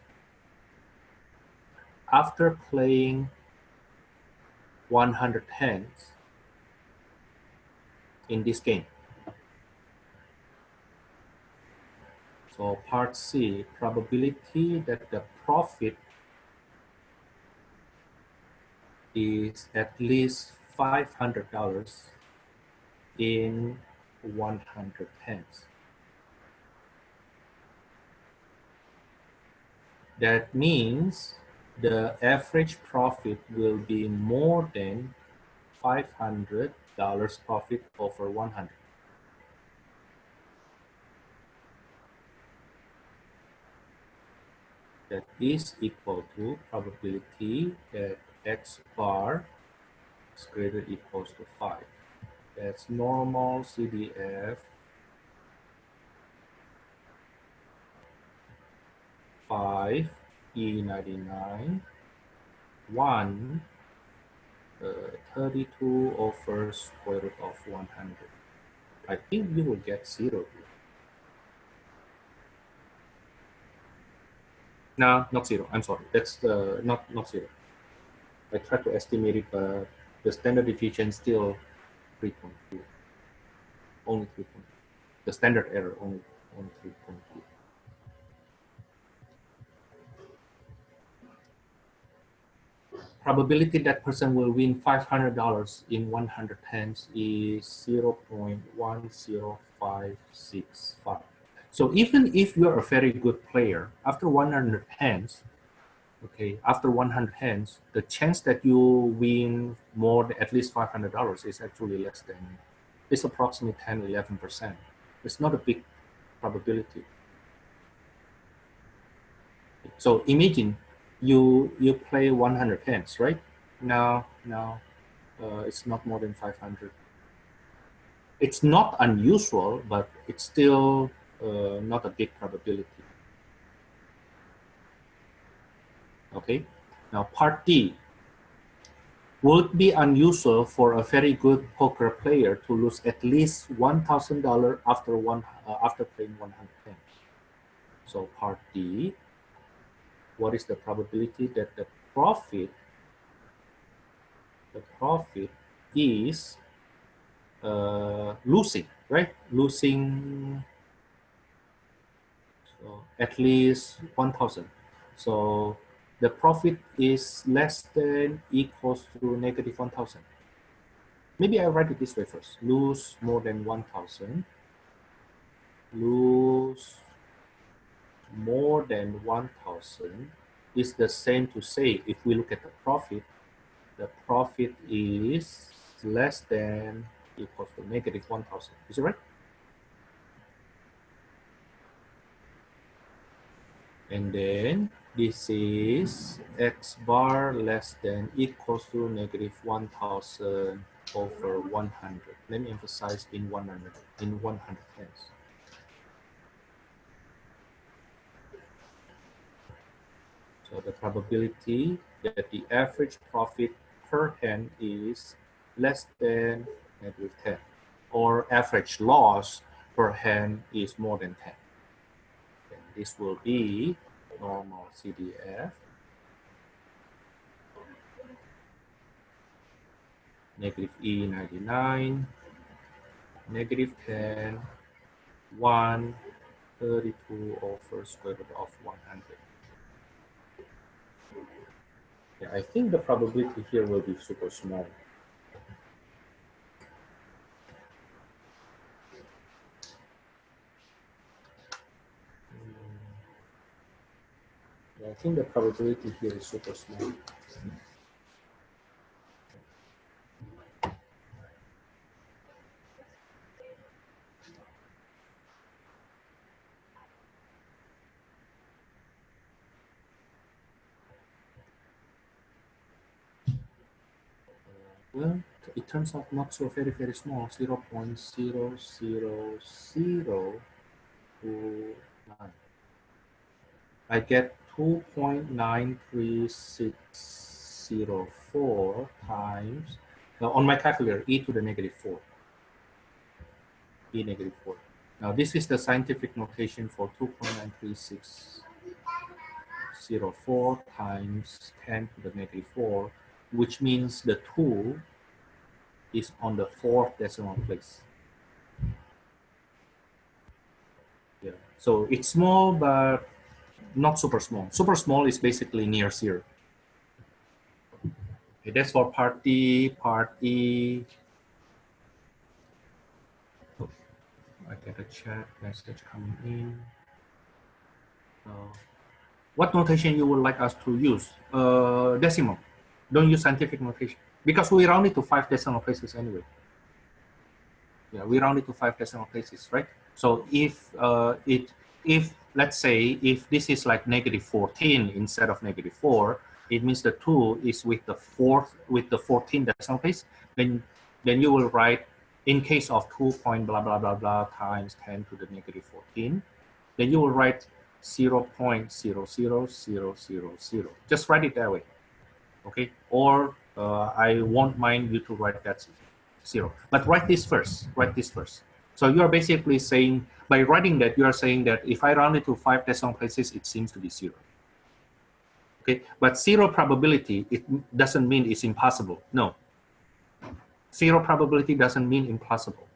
after playing 100 hands in this game? So part C, probability that the profit is at least $500 in 100 hands. That means the average profit will be more than $500 profit over 100. That is equal to probability that X bar is greater or equals to 5. That's normal CDF 5 E99 1 32 over square root of 100. I think you will get 0 here. No, not 0. I'm sorry. That's not 0. I tried to estimate it, but the standard deviation still 3.2. Only 3.2. The standard error only 3.2. Probability that person will win $500 in 100 hands is 0.10565. So even if you're a very good player, after 100 hands, okay, after 100 hands, the chance that you win more than at least $500 is actually less than, it's approximately 10-11%. It's not a big probability. So imagine you play 100 hands, right? Now it's not more than 500. It's not unusual, but it's still not a big probability. Okay, now part D. Would it be unusual for a very good poker player to lose at least $1,000 after playing 100 hands? So part D, what is the probability that the profit is losing, right? Losing so at least 1,000. So the profit is less than equals to negative 1,000. Maybe I'll write it this way first. Lose more than 1,000. Lose more than 1,000 is the same to say, if we look at the profit is less than equals to negative 1,000. Is it right? And then this is X bar less than equals to negative 1,000 over 100. Let me emphasize in 100 hands. So the probability that the average profit per hand is less than negative 10, or average loss per hand is more than 10. And this will be normal CDF negative E99, negative 10, 1, 32 over square root of 100. Yeah, I think the probability here will be super small. I think the probability here is super small. Well, it turns out not so very, very small, 0.00029. I get 2.93604 times, on my calculator, e to the negative 4. E negative 4. Now, this is the scientific notation for 2.93604 times 10 to the negative 4, which means the 2 is on the 4th decimal place. Yeah. So it's small, but not super small. Super small is basically near 0. Okay, that's for part D. Part E. Oh, I get a chat message coming in. What notation you would like us to use? Decimal. Don't use scientific notation because we round it to 5 decimal places anyway. Yeah, we round it to 5 decimal places, right? So if let's say if this is like negative 14 instead of negative 4, it means the 2 is with the 14 decimal place. Then you will write, in case of 2 point blah blah blah blah times 10 to the negative 14, then you will write 0.00000. Just write it that way, okay? Or I won't mind you to write that 0. But write this first. Write this first. So you are basically saying, by writing that, you are saying that if I round it to 5 decimal places, it seems to be 0. Okay, but 0 probability, it doesn't mean it's impossible. No. 0 probability doesn't mean impossible.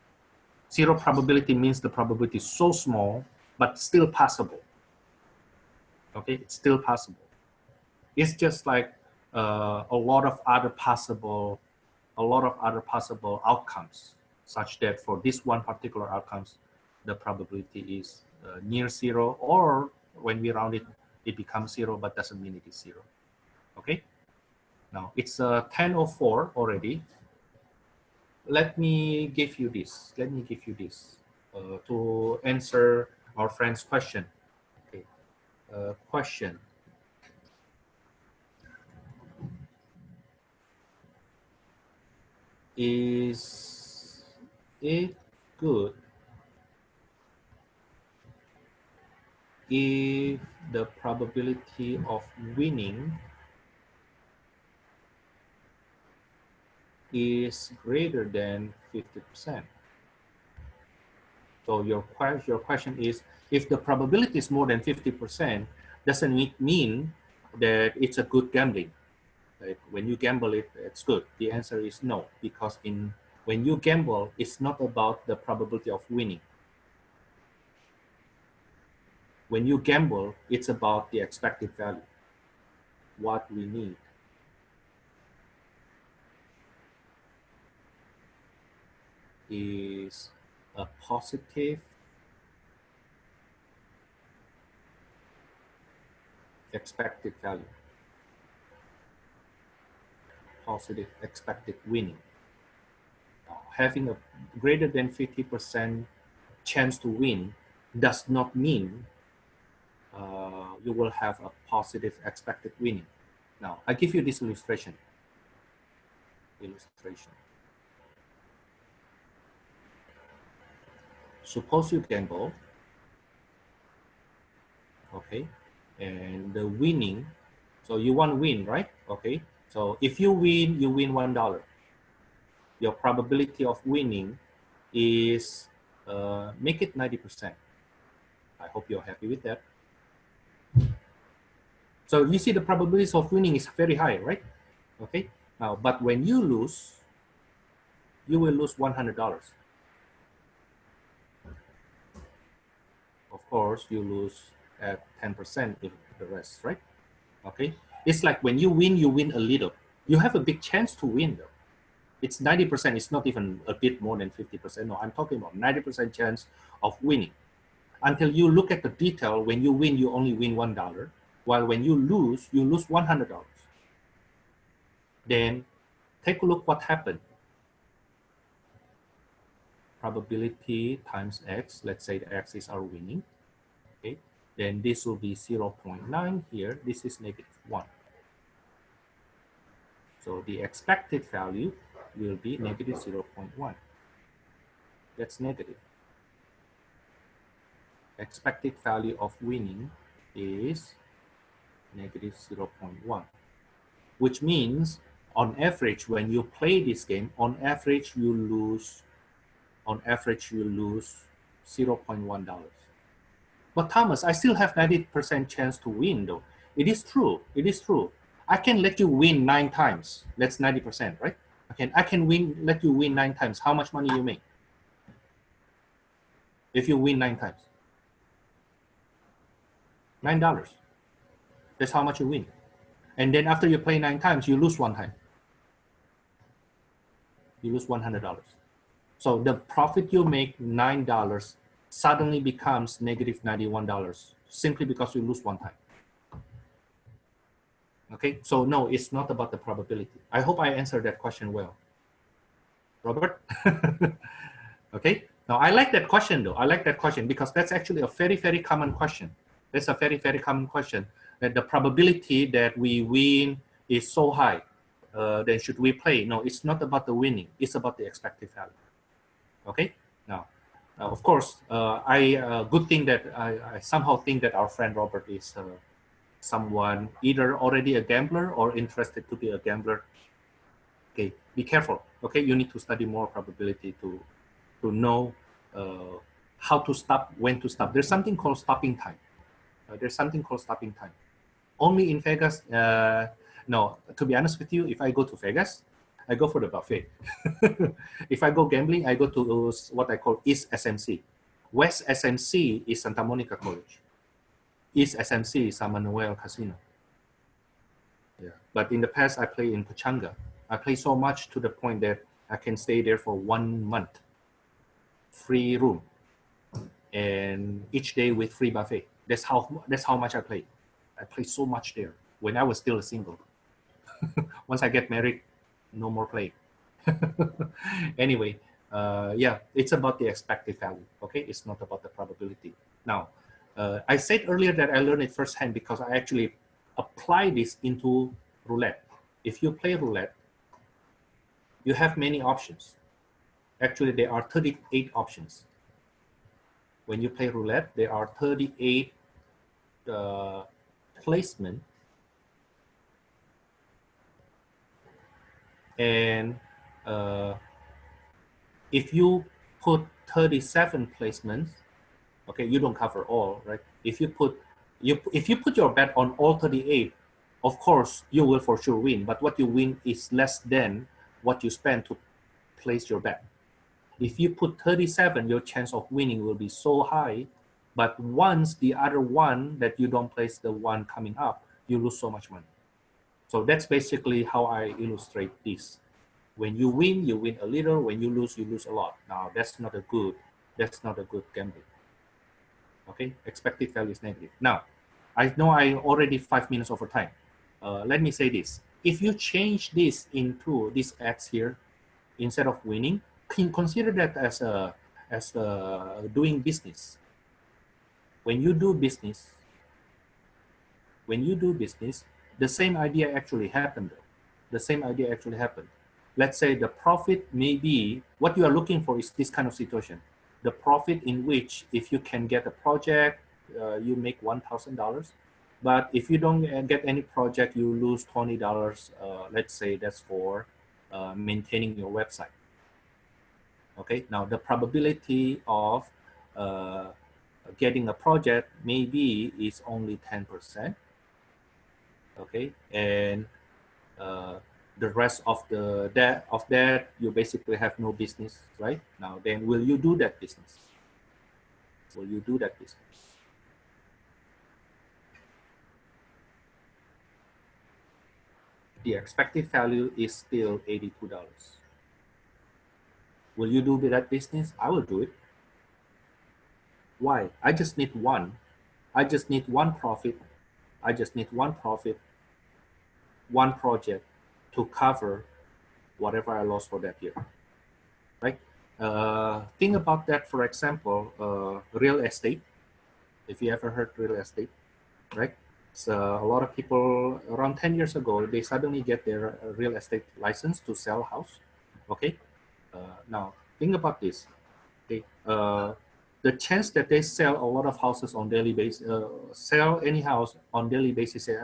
0 probability means the probability is so small, but still possible. Okay, it's still possible. It's just like a lot of other possible outcomes, such that for this one particular outcomes, the probability is near 0, or when we round it, it becomes 0, but doesn't mean it is 0. Okay. Now it's 10:04 already. Let me give you this. To answer our friend's question. Okay. Question. Is it good if the probability of winning is greater than 50%? So your question is, if the probability is more than 50%, doesn't it mean that it's a good gambling? Like when you gamble it, it's good. The answer is no, because when you gamble, it's not about the probability of winning. When you gamble, it's about the expected value, what we need. Is a positive expected value, positive expected winning. Having a greater than 50% chance to win does not mean you will have a positive expected winning. Now, I give you this illustration. Suppose you gamble, okay, and the winning, so you want to win, right? Okay, so if you win, you win $1. Your probability of winning is, make it 90%. I hope you're happy with that. So you see the probability of winning is very high, right? Okay, now, but when you lose, you will lose $100. Of course, you lose at 10% if the rest, right? Okay, it's like when you win a little. You have a big chance to win though. It's 90%, it's not even a bit more than 50%. No, I'm talking about 90% chance of winning. Until you look at the detail, when you win, you only win $1. while when you lose $100. Then take a look what happened. Probability times x, let's say the x is our winning, okay? Then this will be 0.9 here, this is -1. So the expected value will be -0.1. That's negative. Expected value of winning is -0.1, which means on average, when you play this game, on average you lose $0.1. But Thomas, I still have 90% chance to win though. It is true, it is true. I can let you win 9 times. That's 90%, right? I can let you win 9 times. How much money you make? If you win 9 times. $9. That's how much you win. And then after you play 9 times, you lose 1 time. You lose $100. So the profit you make, $9, suddenly becomes -$91 simply because you lose 1 time. Okay, so no, it's not about the probability. I hope I answered that question well. Robert? Okay, now I like that question though. I like that question because that's actually a very, very common question. That's a very, very common question, that the probability that we win is so high. Then should we play? No, it's not about the winning. It's about the expected value. Okay, now, of course, good thing that I somehow think that our friend Robert is someone either already a gambler or interested to be a gambler. Okay, be careful. Okay, you need to study more probability to know how to stop, when to stop. There's something called stopping time. There's something called stopping time. Only in Vegas. No, to be honest with you, if I go to Vegas, I go for the buffet. If I go gambling, I go to what I call East SMC. West SMC is Santa Monica College. East SMC is San Manuel Casino. Yeah. But in the past, I play in Pachanga. I play so much to the point that I can stay there for 1 month. Free room. And each day with free buffet. That's how much I play. I play so much there when I was still a single. Once I get married, no more play. Anyway, yeah, it's about the expected value. Okay, it's not about the probability. Now, I said earlier that I learned it firsthand because I actually apply this into roulette. If you play roulette, you have many options. Actually, there are 38 options. When you play roulette, there are 38 placement. And if you put 37 placements, okay, you don't cover all, right? If you put your bet on all 38, of course you will for sure win. But what you win is less than what you spend to place your bet. If you put 37, your chance of winning will be so high. But once the other one that you don't place the one coming up, you lose so much money. So that's basically how I illustrate this. When you win a little. When you lose a lot. Now that's not a good gambling. Okay, expected value is negative. Now, I know I already 5 minutes over time. Let me say this: if you change this into this X here, instead of winning, consider that as doing business. When you do business, the same idea actually happened. The same idea actually happened. Let's say the profit may be, what you are looking for is this kind of situation. The profit in which if you can get a project, you make $1,000. But if you don't get any project, you lose $20. Let's say that's for maintaining your website. Okay, now the probability of getting a project maybe is only 10%. Okay, and the rest of that you basically have no business, right? Now then, will you do that business? Will you do that business? The expected value is still $82. Will you do that business? I will do it. Why? I just need one. I just need one profit I just need one profit, one project to cover whatever I lost for that year, right? Think about that, for example, real estate. If you ever heard real estate, right? So a lot of people around 10 years ago, they suddenly get their real estate license to sell house. Okay. Now think about this. Okay. The chance that they sell a lot of houses on daily basis, sell any house on daily basis is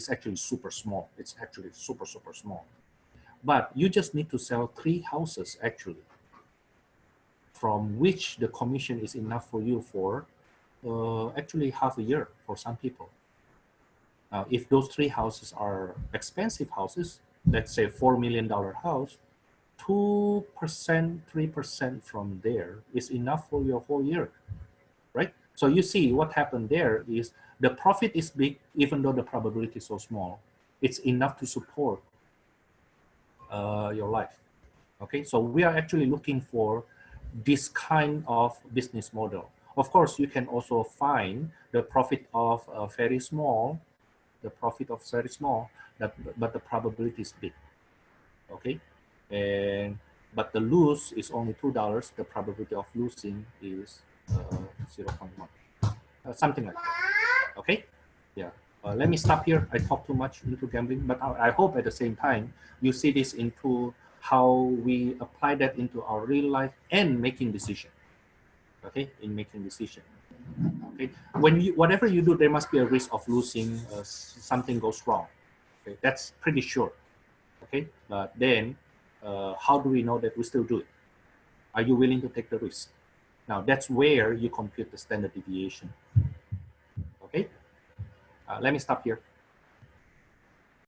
actually super small. It's actually super small. But you just need to sell 3 houses actually, from which the commission is enough for you for actually half a year for some people. If those 3 houses are expensive houses, let's say $4 million house, 2%, 3% from there is enough for your whole year, right? So you see what happened there is the profit is big, even though the probability is so small. It's enough to support your life. Okay, so we are actually looking for this kind of business model. Of course, you can also find the profit of very small, but the probability is big. Okay, but the lose is only $2. The probability of losing is 0.1, something like that. Okay, yeah. Let me stop here. I talk too much into gambling, but I hope at the same time you see this into how we apply that into our real life and making decision. Okay, in making decision. Okay, whatever you do, there must be a risk of losing. Something goes wrong. Okay, that's pretty sure. Okay, but then how do we know that we still do it? Are you willing to take the risk? Now that's where you compute the standard deviation. Okay, let me stop here.